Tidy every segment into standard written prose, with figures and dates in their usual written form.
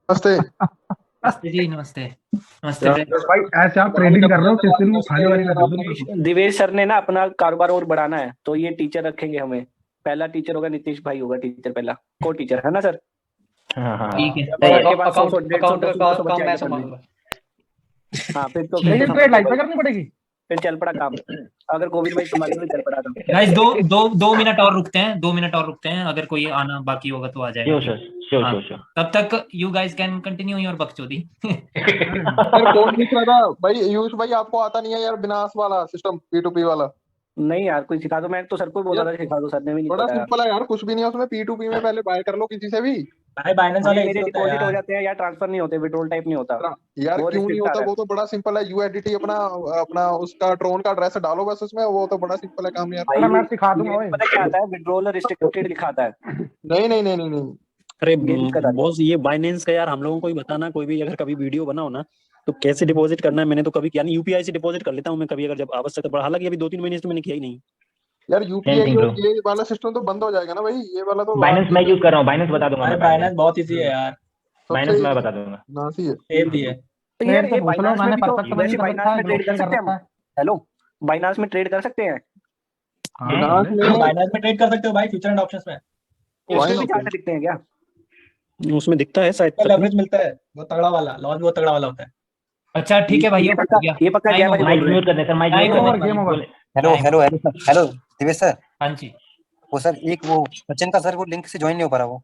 नमस्ते। नमस्ते जी, नमस्ते नमस्ते यार फ्रेंड्स। भाई ऐसे आप ट्रेडिंग कर रहे हो, किस दिन वो खाने वाली ना दे दो मेरे को। दिवेश सर ने ना अपना कारोबार और बढ़ाना है, तो ये टीचर रखेंगे हमें। पहला टीचर होगा नीतीश भाई, होगा टीचर पहला, को टीचर है ना सर। हाँ हाँ ठीक है। जब सर के पास 100 अकाउंट 150 अकाउंट का 200 बच्चे काम मैं आएंगे तब भी। संभालूंगा। हाँ फिर ठीक तो लेकिन है ट्रेड लाइफ समझ पे लो, करनी पड़ेगी। फिर चल पड़ा काम। अगर गोविंद भाई संभालेंगे तो चल पड़ा काम। गाइस, दो दो 2 मिनट और रुकते हैं, 2 मिनट और रुकते हैं। अगर कोई आना बाकी होगा तो आ जाएगा, श्योर ठीक सर, है। श्योर हाँ, श्योर श्योर। तब तक you guys can continue your बकचोदी। अरे यार कौन पूछ रहा था भाई? यूश भाई आपको आता नहीं है यार विनाश वाला सिस्टम, P2P वाला? नहीं यार, कोई सिखा दो। मैं तो सर को बोला यार था सिखा दो, सर ने भी नहीं बड़ा बताया। सिंपल है यार, कुछ भी नहीं है उसमें। P2P में पहले बाय कर लो किसी से भी। भाई बाइनेंस वाला भाई इजी मेरे होता है डिपॉजिट हो यार। जाते हैं या ट्रांसफर नहीं होते, विड्रॉल टाइप नहीं होता। यार वो क्यों नहीं रिस्ट्रिक्ट आ होता? रहा वो तो बड़ा सिंपल है। USDT अपना अपना उसका ट्रोन का एड्रेस डालो बस उसमें, वो तो बड़ा सिंपल है काम यार। है अरे भाई। मैं सिखा दूंगा ये भाई। पता क्या आता है, विड्रॉल रिस्ट्रिक्टेड लिखा आता है। नहीं नहीं नहीं नहीं नहीं। अरे ये दिक्कत आ रही है। बॉस, ये बाइनेंस का यार हम लोगों को ही बताना। कोई भी अगर कभी वीडियो बनाओ ना तो कैसे डिपॉजिट करना है, मैंने तो कभी किया नहीं। यूपीआई से डिपॉजिट कर लेता हूँ मैं कभी अगर जब आवश्यकता पड़ा। हालांकि अभी 2-3 महीने से तो मैंने किया ही नहीं। यार सेम यूपीआई थिंग और ब्रो। ये वाला सिस्टम तो बंद हो जाएगा ना भाई, ये वाला तो बाइनेंस मैं यूज कर रहा हूँ, बाइनेंस बता दूंगा भाई मैं। बाइनेंस बहुत इजी है यार, सबसे बाइनेंस मैं बता दूंगा। नासी है। सेम भी है। तो यार ट्रेड से ये पूछ लो, बाइनांस में मैंने भी तो परफेक्ट वैसे मनी कर रखा बाइनांस है, में ट्रेड कर ग्लोबल कर सकते हैं रखा हम। है। हेलो, बाइनांस में ट्रेड कर सकते हैं। हाँ विनाश कर में बाइनेंस में ट्रेड कर सकते हो भाई, फ्यूचर एंड ऑप्शंस में। उसमें वाइन भी ओके। चार्ट दिखते हैं क्या? उसमें दिखता है शायद, का पता नहीं। लेवरेज मिलता है, वो तगड़ा वाला लॉस, बहुत तगड़ा वाला होता है। अच्छा ठीक है भाइयों, हो गया। ये पक्का टाइम क्या भाई ओवर, माइक बोल रहे म्यूट कर दे सर, माइक टाइम म्यूट कर गेम ओवर दे। Over, game over. बोले। Hello time hello over. Hello sir, hello Divesh sir. हाँ जी। वो सर एक वो सचिन का सर वो लिंक से ज्वाइन नहीं हो पा रहा वो।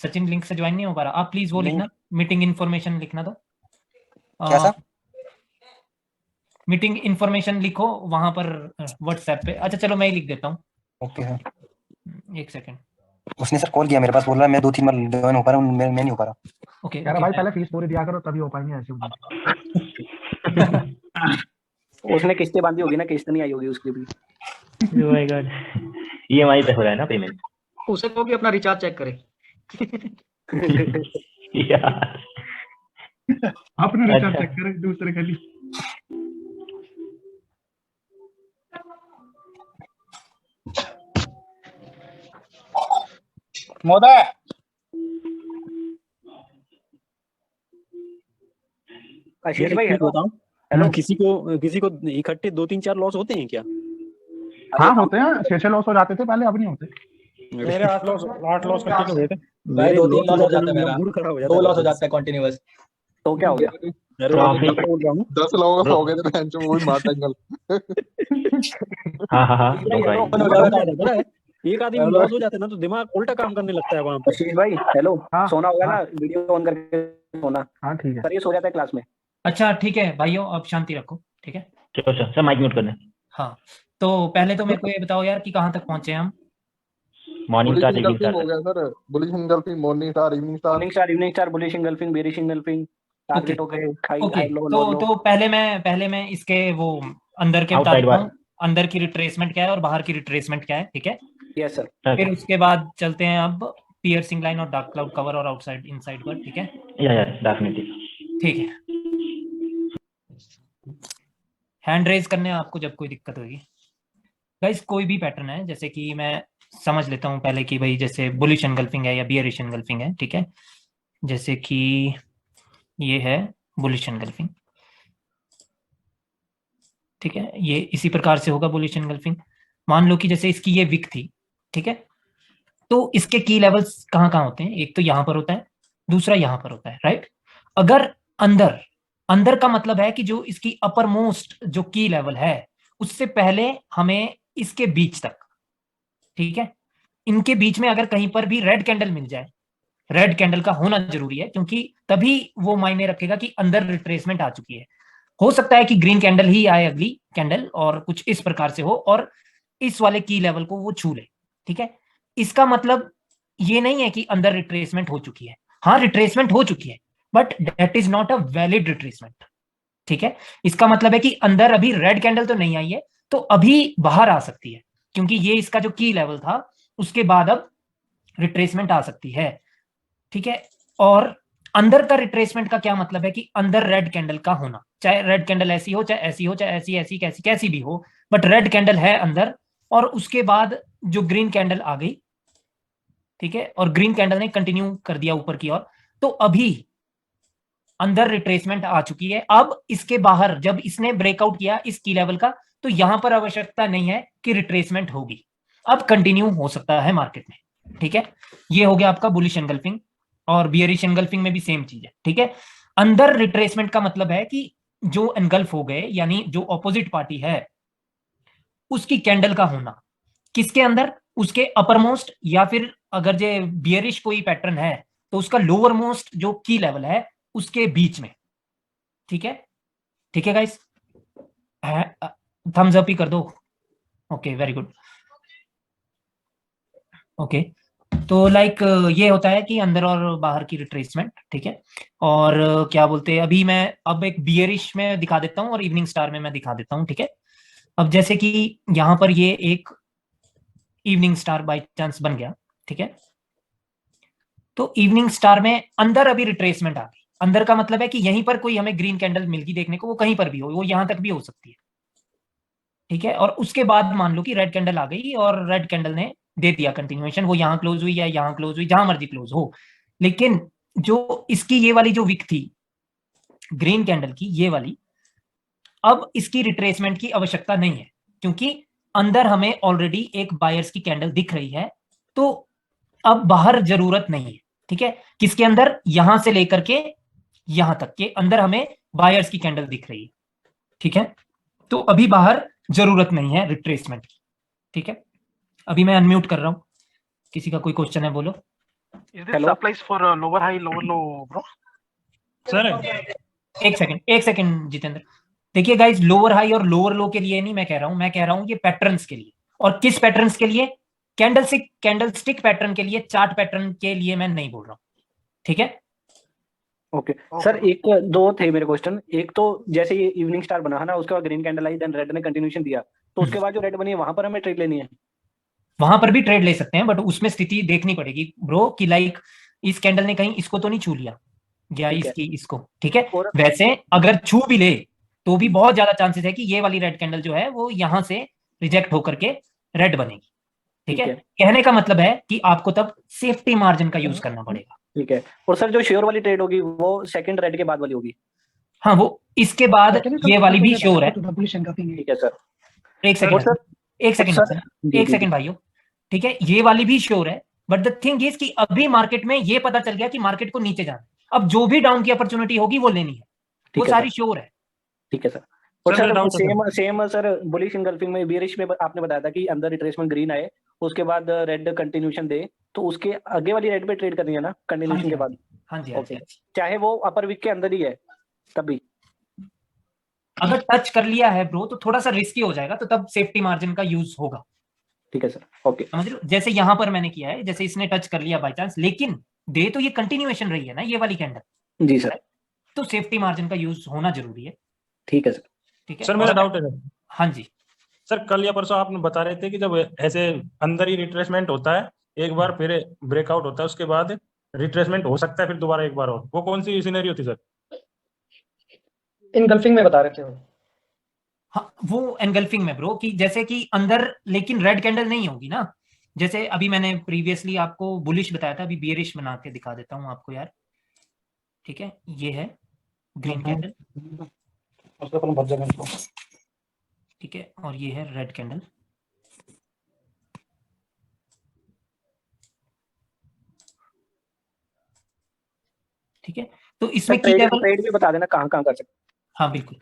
सचिन लिंक से ज्वाइन नहीं हो पा रहा। आप प्लीज वो नहीं। लिखना, मीटिंग इन्फॉर्मेशन लिखना। तो क्या सर? मीटिंग इन्फॉर्मेशन लिखो वहां पर व्हाट्सएप पे। अच्छा चलो मैं ही लिख देता हूँ, ओके सर। एक सेकेंड। उसने सर कॉल किया मेरे पास, बोल रहा है मैं 2-3 बार ज्वाइन हो पा रहा हूँ, मैं नहीं हो पा रहा। ओके कह रहा ओके। भाई पहले फीस पूरी दिया करो तभी हो पाएंगे ऐसे उधर। उसने किस्तें बांधी होगी ना, किस्त नहीं आई होगी उसकी भी। Oh my God। EMI पे हो रहा है ना पेमेंट। उसे कहो कि अपना रिचार्ज चेक करे। यार अपने रिचार्ज अच्छा। चेक करे दूसरे के लिए। मोदा आशीष यार एक भाई चीज हेलो। बताओ, हेलो। किसी को इकट्ठे 2-3-4 लॉस होते हैं क्या? हाँ होते हैं, 6-6 लॉस हो जाते थे पहले, अब नहीं होते। मेरे 8 लॉस कंटिन्यू हुए थे भाई, मेरे 2-3 लॉस हो जाता है मेरा मेरा, मूड खराब हो 2 जाता लॉस हो है। जाता है कंटिन्यूअस। तो क्या हो गया? अरे तो मैं आप तो तब बोल रहा हूँ। 10 लोगों का ब्रो। हो गए थे बेंच में, वो भी मार्ट एंगल। हाँ हाँ हाँ, भाई धोखा हेलो। है। दिमाग क्या रहता है, एक आदमी लॉस हो जाता है ना तो दिमाग उल्टा काम करने लगता है वहां पे। आशीष भाई हेलो। हाँ सोना होगा हाँ ना, वीडियो ऑन करके सोना। हाँ ठीक है। सर ये सो जाता है क्लास में। अच्छा ठीक है भाइयों, अब शांति रखो, ठीक है। चलो सर, माइक म्यूट कर दे। हाँ, तो पहले तो मेरे को ये बताओ यार कि कहाँ तक पहुंचे हम। Morning star, bullish evening engulfing star हो तक। गया sir. Bullish engulfing, morning star, evening star. Morning star, evening star, bullish engulfing, bearish engulfing, target हो गए, हाई ओके, हाई लो लो तो लो। तो पहले मैं इसके वो अंदर के बता आउटसाइड देता बार। हूँ। अंदर की रिट्रेसमेंट क्या है और बाहर की रिट्रेसमेंट क्या है, ठीक है। Yes sir. फिर उसके बाद चलते हैं अब पियर्सिंग लाइन और डार्क क्लाउड कवर और आउटसाइड इनसाइड पर, ठीक है। या डेफिनेटली। ठीक है, हैंड रेज करने आपको जब कोई दिक्कत होगी। गाइस कोई भी पैटर्न है, जैसे कि मैं समझ लेता हूँ पहले कि भाई जैसे बुलिश एनगल्फिंग है या बियरिश एनगल्फिंग है, ठीक है। जैसे कि ये है बुलिश एनगल्फिंग, ठीक है। ये इसी प्रकार से होगा बुलिश एनगल्फिंग। मान लो कि जैसे इसकी ये विक थी, ठीक है। तो इसके की लेवल्स कहाँ कहाँ होते हैं? एक तो यहाँ पर होता है, दूसरा यहाँ पर होता है, राइट। अगर अंदर अंदर का मतलब है कि जो इसकी अपर मोस्ट जो की लेवल है उससे पहले हमें इसके बीच तक, ठीक है, इनके बीच में अगर कहीं पर भी रेड कैंडल मिल जाए, रेड कैंडल का होना जरूरी है क्योंकि तभी वो मायने रखेगा कि अंदर रिट्रेसमेंट आ चुकी है। हो सकता है कि ग्रीन कैंडल ही आए अगली कैंडल और कुछ इस प्रकार से हो और इस वाले की लेवल को वो छू ले, ठीक है। इसका मतलब ये नहीं है कि अंदर रिट्रेसमेंट हो चुकी है। हाँ रिट्रेसमेंट हो चुकी है, but that is not a valid retracement, ठीक है। इसका मतलब है कि अंदर अभी रेड कैंडल तो नहीं आई है, तो अभी बाहर आ सकती है क्योंकि ये इसका जो की लेवल था उसके बाद अब रिट्रेसमेंट आ सकती है, ठीक है। और अंदर का रिट्रेसमेंट का क्या मतलब है कि अंदर रेड कैंडल का होना, चाहे रेड कैंडल ऐसी हो चाहे ऐसी हो चाहे ऐसी ऐसी कैसी कैसी भी हो, बट रेड कैंडल है अंदर। और उसके बाद जो ग्रीन कैंडल आ गई, ठीक है, और ग्रीन कैंडल ने कंटिन्यू कर दिया ऊपर की ओर, तो अभी अंदर रिट्रेसमेंट आ चुकी है। अब इसके बाहर जब इसने ब्रेकआउट किया इस की लेवल का, तो यहां पर आवश्यकता नहीं है कि रिट्रेसमेंट होगी, अब कंटिन्यू हो सकता है मार्केट में। ठीक है, ये हो गया आपका बुलिश एंगल्फिंग, और बियरिश एंगल्फिंग में भी सेम चीज है। ठीक है, अंदर रिट्रेसमेंट का मतलब है कि जो एनगल्फ हो गए, यानी जो ऑपोजिट पार्टी है उसकी कैंडल का होना किसके अंदर, उसके अपर मोस्ट, या फिर अगर जो बियरिश कोई पैटर्न है तो उसका लोअर मोस्ट जो की लेवल है उसके बीच में। ठीक है, ठीक है गाइस, थम्स अप ही कर दो। Okay, very good. ओके, तो लाइक ये होता है कि अंदर और बाहर की रिट्रेसमेंट। ठीक है, और क्या बोलते हैं, अभी मैं अब एक बियरिश में दिखा देता हूं और इवनिंग स्टार में मैं दिखा देता हूं। ठीक है, अब जैसे कि यहां पर ये एक इवनिंग स्टार बाय चांस बन गया। ठीक है, तो इवनिंग स्टार में अंदर अभी रिट्रेसमेंट आ गई। अंदर का मतलब है कि यहीं पर कोई हमें ग्रीन कैंडल मिल गई देखने को, वो कहीं पर भी हो, वो यहां तक भी हो सकती है। ठीक है, और उसके बाद मान लो कि रेड कैंडल आ गई और रेड कैंडल ने दे दिया कंटिन्यूएशन, वो यहां क्लोज हुई या यहां क्लोज हुई, जहां मर्जी क्लोज हो। लेकिन जो इसकी ये वाली जो विक थी ग्रीन कैंडल की, ये वाली, अब इसकी रिट्रेसमेंट की आवश्यकता नहीं है, क्योंकि अंदर हमें ऑलरेडी एक बायर्स की कैंडल दिख रही है, तो अब बाहर जरूरत नहीं है। ठीक है, किसके अंदर, यहां से लेकर के यहां तक के अंदर हमें बायर्स की कैंडल दिख रही है। ठीक है, तो अभी बाहर जरूरत नहीं है रिट्रेसमेंट की। ठीक है, अभी मैं अनम्यूट कर रहा हूं, किसी का कोई क्वेश्चन है बोलो। applies for lower high, lower low, bro? Sir एक सेकंड जितेंद्र, देखिए गाइस, लोअर हाई और लोअर लो के लिए नहीं मैं कह रहा हूं, मैं कह रहा हूं ये पैटर्न्स के लिए। और किस पैटर्न्स के लिए, कैंडलस्टिक पैटर्न के लिए, चार्ट पैटर्न के लिए मैं नहीं बोल रहा हूं। ठीक है, ओके सर, एक दो थे मेरे क्वेश्चन। एक तो जैसे ये इवनिंग स्टार बना है ना, उसके बाद ग्रीन कैंडल आई, देन रेड ने कंटिन्यूएशन दिया, तो उसके बाद जो रेड बनी है वहां पर हमें ट्रेड लेनी है? वहां पर भी ट्रेड ले सकते हैं, बट उसमें स्थिति देखनी पड़ेगी ब्रो कि लाइक इस कैंडल ने कहीं इसको तो नहीं छू लिया या ठीक है। इसकी इसको। ठीक है, और वैसे अगर छू भी ले तो भी बहुत ज्यादा चांसेस है कि ये वाली रेड कैंडल जो है वो यहां से रिजेक्ट होकर के रेड बनेगी। ठीक है, कहने का मतलब है कि आपको तब सेफ्टी मार्जिन का यूज करना पड़ेगा। ठीक है, और सर जो श्योर वाली ट्रेड होगी वो सेकंड रेड के बाद वाली होगी? हाँ, वो इसके बाद ये वाली भी श्योर है। ठीक है सर, एक और सर सेकंड एक सेकंड भाइयों। ठीक है, ये वाली भी श्योर है, बट द थिंग इज कि अभी मार्केट में ये पता चल गया कि मार्केट को नीचे जाना है, अब जो भी डाउन की अपॉर्चुनिटी होगी वो लेनी है, वो सारी श्योर है। ठीक है सर। और sir same sir bullish engulfing में, बियरिश में आपने बताया था कि अंदर रिट्रेसमेंट ग्रीन आए, उसके बाद रेड कंटिन्यूएशन दे, तो उसके आगे वाली रेड पे ट्रेड करनी है ना कंटिन्यूएशन के बाद? हाँ जी, ओके, चाहे वो अपर वीक के अंदर ही है तभी? अगर टच कर लिया है ब्रो तो थोड़ा सा रिस्की हो जाएगा, तो तब सेफ्टी मार्जिन का यूज होगा। ठीक है सर, ओके, समझ लो, जैसे यहां पर मैंने किया है, जैसे इसने टच कर लिया बाय चांस, लेकिन दे तो ये कंटिन्यूएशन रही है ना ये वाली कैंडल। जी सर, तो सेफ्टी मार्जिन का यूज होना जरूरी है। ठीक है सर। ठीक है सर, मेरा डाउट है। हाँ जी सर, कल या परसों आप बता रहे थे कि जब ऐसे अंदर ही रिट्रेसमेंट होता है एक बार, फिर ब्रेकआउट होता है, उसके बाद रिट्रेसमेंट हो सकता है फिर दोबारा एक बार और, वो कौन सी सिनेरियो थी सर? इनगल्फिंग में बता रहे थे वो। हाँ, वो एनगल्फिंग में ब्रो, कि जैसे कि अंदर लेकिन रेड कैंडल नहीं होगी ना, जैसे अभी मैंने प्रीवियसली आपको बुलिश बताया था, अभी बियरिश बना के दिखा देता हूँ आपको यार। ठीक है, ये है ग्रीन कैंडल, ठीक है, और ये है रेड कैंडल। ठीक है, तो इसमें की लेवल ट्रेड भी बता देना कहाँ कहाँ कर सकते? हाँ बिल्कुल,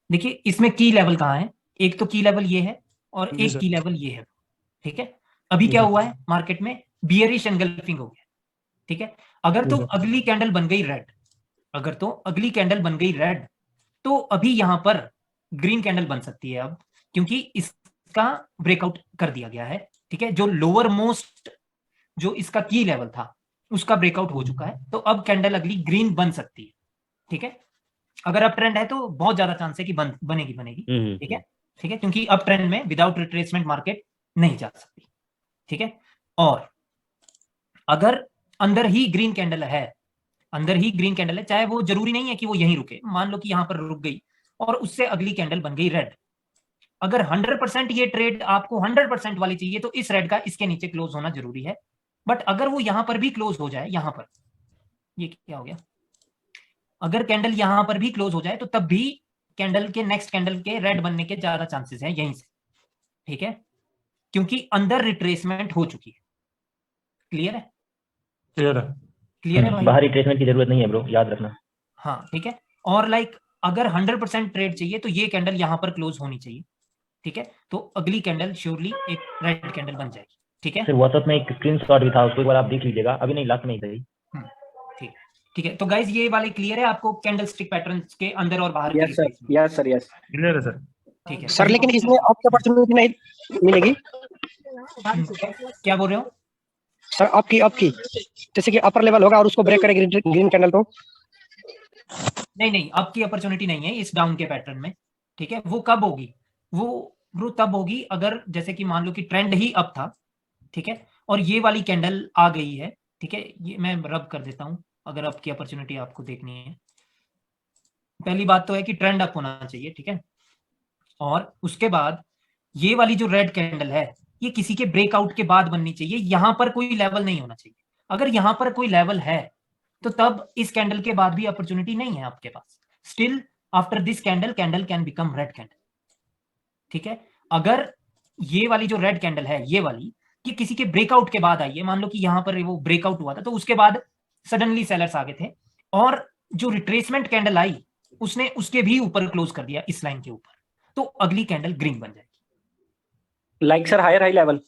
देखिए इसमें की लेवल कहाँ है, एक तो की लेवल ये है और एक की लेवल ये है। ठीक है, अभी क्या हुआ है मार्केट में, बियरिश एंगल्फिंग हो गया। ठीक है, अगर तो अगली कैंडल बन गई रेड, अगर तो अगली कैंडल बन गई रेड, तो अभी यहां पर ग्रीन कैंडल बन सकती है अब, क्योंकि इसका ब्रेकआउट कर दिया गया है। ठीक है, जो लोअर मोस्ट जो इसका की लेवल था उसका ब्रेकआउट हो चुका है, तो अब कैंडल अगली ग्रीन बन सकती है। ठीक है, अगर अप ट्रेंड है तो बहुत ज्यादा चांस है कि बनेगी। ठीक है, ठीक है, क्योंकि अप ट्रेंड में विदाउट रिट्रेसमेंट मार्केट नहीं जा सकती। ठीक है, और अगर अंदर ही ग्रीन कैंडल है, चाहे वो जरूरी नहीं है कि वो यहीं रुके, मान लो कि यहां पर रुक गई और उससे अगली कैंडल बन गई रेड, अगर 100% ये ट्रेड आपको 100% वाली चाहिए तो इस रेड का इसके नीचे क्लोज होना जरूरी है। बट अगर वो यहां पर भी क्लोज हो जाए, यहां पर ये क्या हो गया, अगर कैंडल यहां पर भी क्लोज हो जाए तो तब भी कैंडल के नेक्स्ट कैंडल के रेड बनने के ज्यादा चांसेस हैं यहीं से, ठीक है, क्योंकि अंदर रिट्रेसमेंट हो चुकी है। क्लियर है? क्लियर है। क्लियर है भाई? बाहर रिट्रेसमेंट की जरूरत नहीं है ब्रो, याद रखना। हाँ ठीक है। और लाइक अगर 100% ट्रेड चाहिए तो ये कैंडल यहां पर क्लोज होनी चाहिए, ठीक है, तो अगली कैंडल श्योरली एक रेड कैंडल बन जाएगी, ठीक है। फिर व्हाट्सएप में एक स्क्रीनशॉट भी था, उसको एक बार आप देख लीजिएगा, अभी नहीं लास्ट में ही सही। ठीक है, ठीक है। तो गाइज ये वाले क्लियर है आपको कैंडल स्टिक पैटर्न्स के अंदर और बाहर? Yes sir, yes sir, yes. Clear है सर। ठीक है सर, लेकिन इसमें आपकी अपॉर्चुनिटी नहीं मिलेगी क्या बोल रहे हो सर? आपकी जैसे कि अपर लेवल होगा और उसको ब्रेक करेगी ग्रीन कैंडल तो? नहीं, आपकी अपॉर्चुनिटी नहीं है इस डाउन के पैटर्न में, ठीक है। वो कब होगी? वो तब होगी अगर जैसे कि मान लो कि ट्रेंड ही अप था, ठीक है, और ये वाली कैंडल आ गई है, ठीक है, ये मैं रब कर देता हूं अगर आपकी अपॉर्चुनिटी आपको देखनी है। पहली बात तो है कि ट्रेंड अप होना चाहिए, ठीक है, और उसके बाद ये वाली जो रेड कैंडल है ये किसी के ब्रेकआउट के बाद बननी चाहिए, यहां पर कोई लेवल नहीं होना चाहिए। अगर यहां पर कोई लेवल है तो तब इस कैंडल के बाद भी अपॉर्चुनिटी नहीं है आपके पास। Still after this candle can become red candle, ठीक है। अगर ये वाली जो रेड कैंडल है ये वाली, ये किसी के ब्रेकआउट के बाद आई है, मान लो कि यहां पर वो ब्रेकआउट हुआ था तो उसके बाद सडनली सेलर्स आ गए थे और जो रिट्रेसमेंट कैंडल आई उसने उसके भी ऊपर क्लोज कर दिया इस लाइन के ऊपर, तो अगली कैंडल ग्रीन बन जाएगी। Like sir higher high level?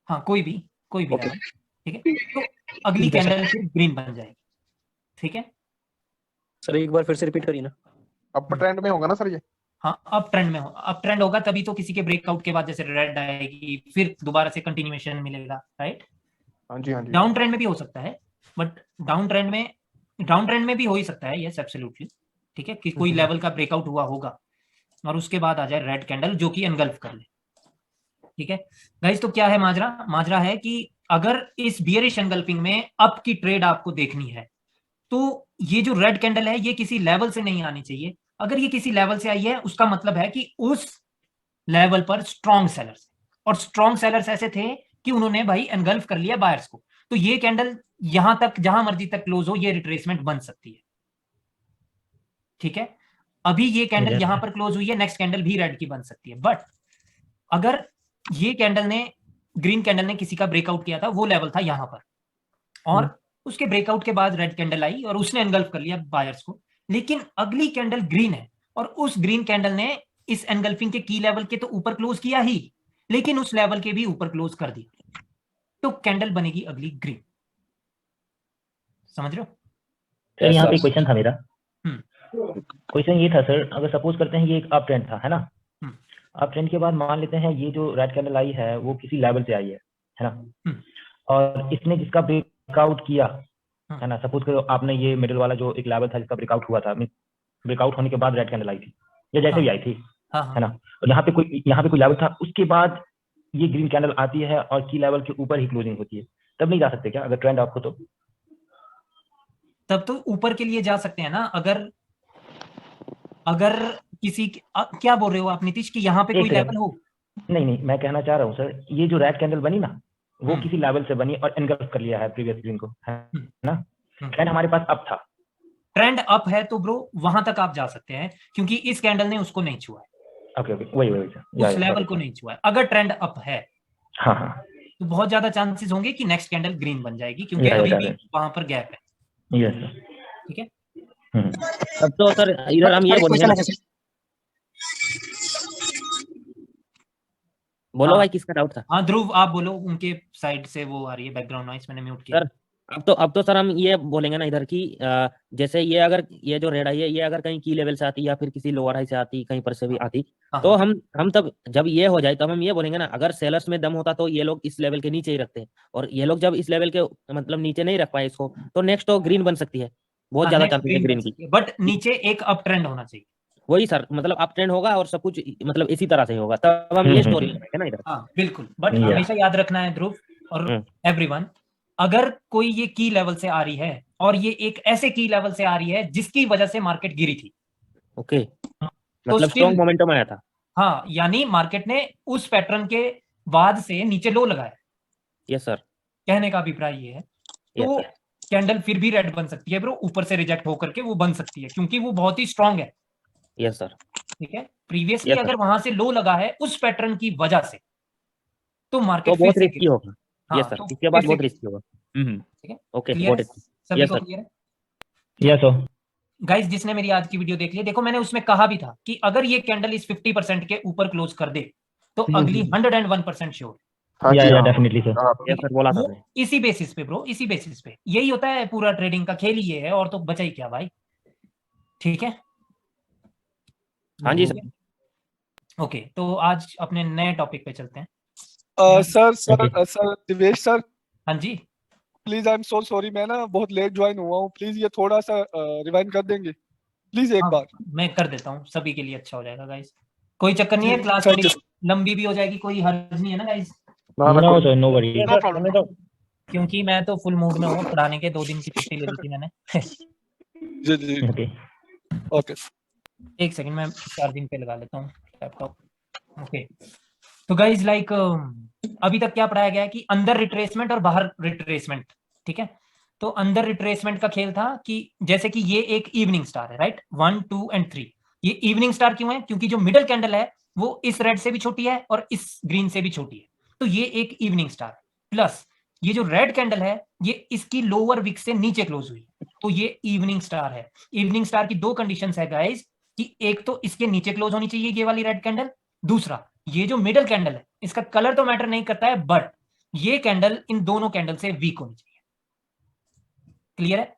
हाँ, कोई भी Okay. लेवल, ठीक है, तो अगली कैंडल फिर ग्रीन बन जाएगी, ठीक है। सर एक बार फिर से रिपीट करिए ना। अपर ट्रेंड में होगा ना सर ये? हाँ, अप ट्रेंड में हो, अप ट्रेंड होगा तभी तो किसी के ब्रेकआउट के बाद जैसे रेड आएगी फिर दोबारा से कंटिन्यूएशन मिलेगा, राइट। हाँ जी, हाँ जी। डाउन ट्रेंड में भी हो सकता है, बट डाउन ट्रेंड में भी हो ही सकता है, यस एब्सोल्युटली, ठीक है, कि कोई लेवल का ब्रेकआउट हुआ होगा और उसके बाद आ जाए रेड कैंडल जो कि एनगल्फ कर ले, ठीक है। गाइस तो क्या है माजरा है कि अगर इस बियरिश एनगल्फिंग में अप की ट्रेड आपको देखनी है तो ये जो रेड कैंडल है ये किसी लेवल से नहीं आनी चाहिए। अगर ये किसी लेवल से आई है उसका मतलब है कि उस लेवल पर स्ट्रॉन्ग सेलर्स, और स्ट्रॉन्ग सेलर्स ऐसे थे कि उन्होंने भाई एनगल्फ कर लिया बायर्स को, तो ये कैंडल यहां तक जहां मर्जी तक क्लोज हो ये रिट्रेसमेंट बन सकती है, ठीक है। अभी ये कैंडल यहां पर क्लोज हुई है, नेक्स्ट कैंडल भी रेड की बन सकती है, बट अगर ये कैंडल ने, ग्रीन कैंडल ने किसी का ब्रेकआउट किया था, वो लेवल था यहां पर, और उसके ब्रेकआउट के बाद रेड कैंडल आई और उसने एनगल्फ कर लिया बायर्स को, लेकिन अगली कैंडल ग्रीन है और उस ग्रीन कैंडल ने इस एनगल्फिंग के की लेवल के तो ऊपर क्लोज किया ही, लेकिन उस लेवल के भी ऊपर क्लोज कर दिया, तो कैंडल बनेगी अगली ग्रीन। समझ रहे हो? सर यहाँ पे क्वेश्चन था मेरा, क्वेश्चन ये था सर, अगर सपोज करते हैं ये एक अप ट्रेंड था, है ना, अप ट्रेंड के बाद मान लेते हैं ये जो रेड कैंडल आई है वो किसी लेवल से आई है ना, और इसने जिसका ब्रेकआउट किया है ना, सपोज करो आपने ये मिडिल वाला जो एक लेवल था जिसका ब्रेकआउट हुआ था, ब्रेकआउट होने के बाद रेड कैंडल आई थी या जैसे भी आई थी, है ना, और यहाँ पे कोई लेवल था, उसके बाद ये ग्रीन कैंडल आती है और की लेवल के ऊपर ही क्लोजिंग होती है, तब नहीं जा सकते क्या अगर ट्रेंड अप हो तो? तब तो ऊपर के लिए जा सकते हैं ना, अगर किसी क्या बोल रहे हो आप नीतीश कि यहाँ पे कोई लेवल हो? नहीं, मैं कहना चाह रहा हूँ सर, ये जो रेड कैंडल बनी ना वो किसी लेवल से बनी और एनगल्फ कर लिया है प्रीवियस ग्रीन को, है ना, ट्रेंड हमारे पास अप था, ट्रेंड अप है तो ब्रो वहां तक आप जा सकते हैं क्योंकि इस कैंडल ने उसको नहीं छुआ है। ओके वही उस लेवल को नहीं छुआ है। अगर ट्रेंड अप है हाँ तो बहुत ज्यादा चांसेस होंगे कि नेक्स्ट कैंडल ग्रीन बन जाएगी क्योंकि अभी भी वहां पर गैप है। यस सर, ठीक है। अब तो सर इधर हम ये बोलेंगे, बोलो भाई किसका डाउट था? हाँ ध्रुव आप बोलो, उनके साइड से वो आ रही है बैकग्राउंड नॉइस, मैंने म्यूट किया। सर अब तो सर हम ये बोलेंगे ना इधर की, जैसे ये अगर ये जो रेड आई है ये अगर कहीं की लेवल से आती या फिर किसी लोअर हाई से आती, कहीं पर से भी आती, तो हम तब जब ये हो जाए तब हम ये बोलेंगे ना, अगर सेलर्स में दम होता तो ये लोग इस लेवल के नीचे ही रखते हैं, और ये लोग जब इस लेवल के मतलब नीचे नहीं रख पाए इसको, तो नेक्स्ट तो ग्रीन बन सकती है, बहुत ज्यादा चांसेस है ग्रीन की, बट नीचे एक अप ट्रेंड होना चाहिए। वही सर, मतलब अप ट्रेंड होगा और सब कुछ मतलब इसी तरह से होगा, तब हम ये स्टोरी है ना इधर। हाँ बिल्कुल, बट हमेशा याद रखना है ध्रुव और एवरीवन, अगर कोई ये की लेवल से आ रही है और ये एक ऐसे की लेवल से आ रही है जिसकी वजह से मार्केट गिरी थी, ओके, मतलब स्ट्रॉन्ग मोमेंटम आया था, हाँ, यानी मार्केट ने उस पैटर्न के बाद से नीचे लो लगाया। यस सर, कहने का अभिप्राय ये है। तो कैंडल फिर भी रेड बन सकती है ब्रो, ऊपर से रिजेक्ट होकर के वो बन सकती है क्योंकि वो बहुत ही स्ट्रांग है। Yes sir. ठीक है, प्रीवियसली Yes, अगर वहां से लो लगा है उस पैटर्न की वजह से तो तो मार्केट फिर बहुत से रिस्की होगा। हाँ, यस सर, तो इसके बाद फिर से बहुत रिस्की होगा। ठीक है, ओके, क्लियर गॉट है इट। सभी यस को? सर। क्लियर है यस सर। गाइस, जिसने मेरी आज की वीडियो देख ली, देखो मैंने उसमें कहा भी था कि अगर ये कैंडल इस 50% के ऊपर क्लोज कर दे तो अगली 101% श्योर। हाँ जी, या हाँ। Definitely sir. हाँ, यस सर, बोला था वो आपने। इसी बेसिस पे ब्रो, इसी बेसिस पे यही होता है, पूरा ट्रेडिंग का खेल ही ये है, और तो बचा ही क्या भाई। ठीक है, हाँ जी सर। ओके, तो आज अपने नए टॉपिक पे चलते हैं। सर दिवेश सर, हाँ जी, please I am so sorry, मैं ना बहुत लेट ज्वाइन हुआ हूँ, प्लीज ये थोड़ा सा रिवाइंड कर देंगे प्लीज एक हाँ, बार। मैं कर देता हूँ, सभी के लिए अच्छा हो जाएगा गाइस, कोई चक्कर नहीं है, जी, क्लास thank थोड़ी you, लंबी भी हो जाएगी, कोई हर्ज नहीं है ना guys, no sir, no worry. No problem. क्योंकि मैं तो फुल मूड में हूँ, पढ़ाने के 2 दिन की छुट्टी ले ली थी मैंने। जी जी ओके। ओके। एक सेकंड, मैं चार्जिंग पे लगा लेता हूँ लैपटॉप। ओके, तो गाइज लाइक अभी तक क्या पढ़ाया गया है कि अंदर रिट्रेसमेंट और बाहर रिट्रेसमेंट। ठीक है, तो अंदर रिट्रेसमेंट का खेल था कि जैसे कि ये एक इवनिंग स्टार है, राइट, 1 2 and 3। ये इवनिंग स्टार क्यों है? क्योंकि जो मिडल कैंडल है वो इस रेड से भी छोटी है और इस ग्रीन से भी छोटी है, तो ये एक इवनिंग स्टार है। प्लस ये जो रेड कैंडल है ये इसकी लोअर विक से नीचे क्लोज हुई, तो ये इवनिंग स्टार है। इवनिंग स्टार की 2 कंडीशंस है गाइज, कि एक तो इसके नीचे क्लोज होनी चाहिए ये वाली रेड कैंडल, दूसरा ये जो मिडल कैंडल है इसका कलर तो मैटर नहीं करता है, बट ये कैंडल इन दोनों कैंडल से वीक होनी चाहिए। क्लियर है?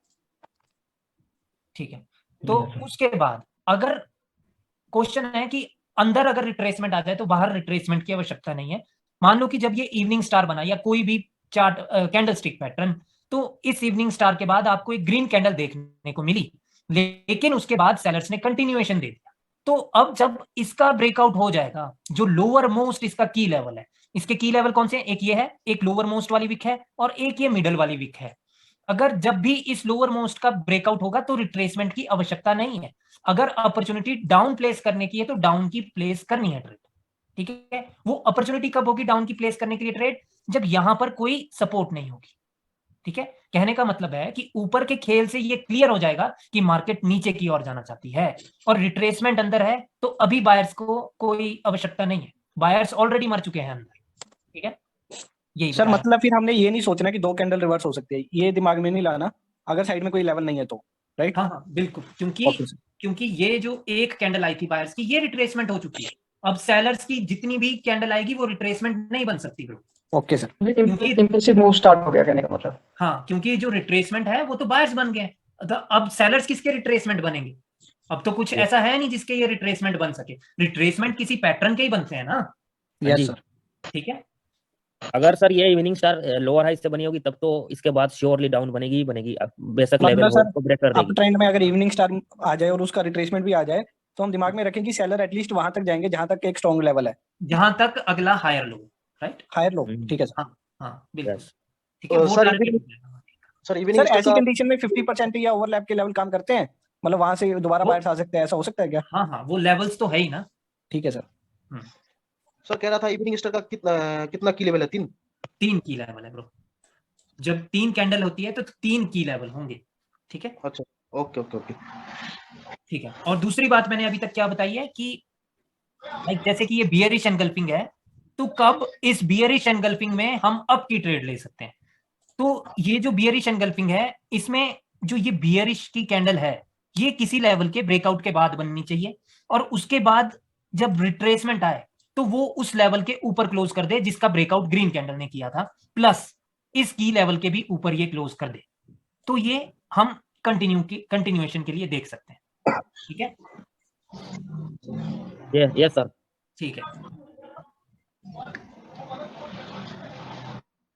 ठीक है, तो उसके बाद अगर क्वेश्चन है कि अंदर अगर रिट्रेसमेंट आ जाए तो बाहर रिट्रेसमेंट की आवश्यकता नहीं है। मान लो कि जब ये इवनिंग स्टार बना या कोई भी चार्ट कैंडल स्टिक पैटर्न, तो इस इवनिंग स्टार के बाद आपको एक ग्रीन कैंडल देखने को मिली, लेकिन उसके बाद सेलर्स ने कंटिन्यूएशन दे दिया। तो अब जब इसका ब्रेकआउट हो जाएगा, जो लोअर मोस्ट इसका की लेवल है, इसके की लेवल कौन से हैं? एक ये है, एक लोअर मोस्ट वाली विक है, और एक ये मिडल वाली विक है। अगर जब भी इस लोअर मोस्ट का ब्रेकआउट होगा तो रिट्रेसमेंट की आवश्यकता नहीं है। अगर अपॉर्चुनिटी डाउन प्लेस करने की है तो डाउन की प्लेस करनी है ट्रेड। ठीक है, वो अपॉर्चुनिटी कब होगी डाउन की प्लेस करने के लिए ट्रेड? जब यहां पर कोई सपोर्ट नहीं होगी। ठीक है, कहने का मतलब है कि ऊपर के खेल से ये क्लियर हो जाएगा कि मार्केट नीचे की ओर जाना चाहती है और रिट्रेसमेंट अंदर है, तो अभी बायर्स को कोई आवश्यकता नहीं है, बायर्स ऑलरेडी मर चुके हैं अंदर। ठीक है, यही सर मतलब फिर हमने ये नहीं सोचना कि 2 कैंडल रिवर्स हो सकती है, ये दिमाग में नहीं लाना अगर साइड में कोई लेवल नहीं है तो, राइट? हाँ बिल्कुल, क्योंकि ये जो एक कैंडल आई थी बायर्स की, ये रिट्रेसमेंट हो चुकी है। अब सेलर्स की जितनी भी कैंडल आएगी वो रिट्रेसमेंट नहीं बन सकती bro. Okay sir, impulsive move start हो गया कहने का मतलब। हाँ, क्योंकि जो रिट्रेसमेंट है वो तो बायर्स बन गए, अब सेलर्स किसके रिट्रेसमेंट बनेंगे? अब तो कुछ ऐसा है नहीं जिसके ये रिट्रेसमेंट बन सके। रिट्रेसमेंट किसी पैटर्न के ही बनते हैं ना। Yes sir. ठीक है, अगर सर ये इवनिंग स्टार लोअर हाई से बनी होगी तब तो इसके बाद श्योरली डाउन बनेगी ही बनेगी, बेशक लेवल हो तो ब्रेक कर अप देगी। ट्रेंड में अगर इवनिंग स्टार आ जाए और उसका रिट्रेसमेंट भी आ जाए तो हम दिमाग में रखें कि सेलर एटलीस्ट वहां तक जाएंगे जहां तक एक स्ट्रॉन्ग लेवल है, जहां तक अगला higher low, right, higher low. ठीक है सर। हाँ बिल्कुल, ठीक है। वो सर सर ऐसी कंडीशन में 50% या ओवरलैप के लेवल काम करते हैं, मतलब वहां से दोबारा बायर्स आ सकते हैं, ऐसा हो सकता है क्या? हाँ हाँ, वो लेवल्स तो है ही ना। ठीक है सर। सर कह रहा था इवनिंग स्टार का कितना की लेवल है? 3 की लेवल है ब्रो। जब 3 कैंडल होती है तो 3 की लेवल होंगे। ठीक है, अच्छा, ओके ओके ओके, ठीक है। और दूसरी बात मैंने अभी तक क्या बताई है कि लाइक जैसे कि ये बियरिश एनगल्फिंग है, तो कब इस बियरिश एनगल्फिंग में हम अप की ट्रेड ले सकते हैं? तो ये जो बियरिश एनगल्फिंग है, इसमें जो ये बियरिश की कैंडल है ये किसी लेवल के ब्रेकआउट के बाद बननी चाहिए, और उसके बाद जब रिट्रेसमेंट आए तो वो उस लेवल के ऊपर क्लोज कर दे जिसका ब्रेकआउट ग्रीन कैंडल ने किया था, प्लस इस की लेवल के भी ऊपर ये क्लोज कर दे। तो ये हम कंटिन्यूएशन के लिए देख सकते हैं। ठीक है, यस सर। ठीक है,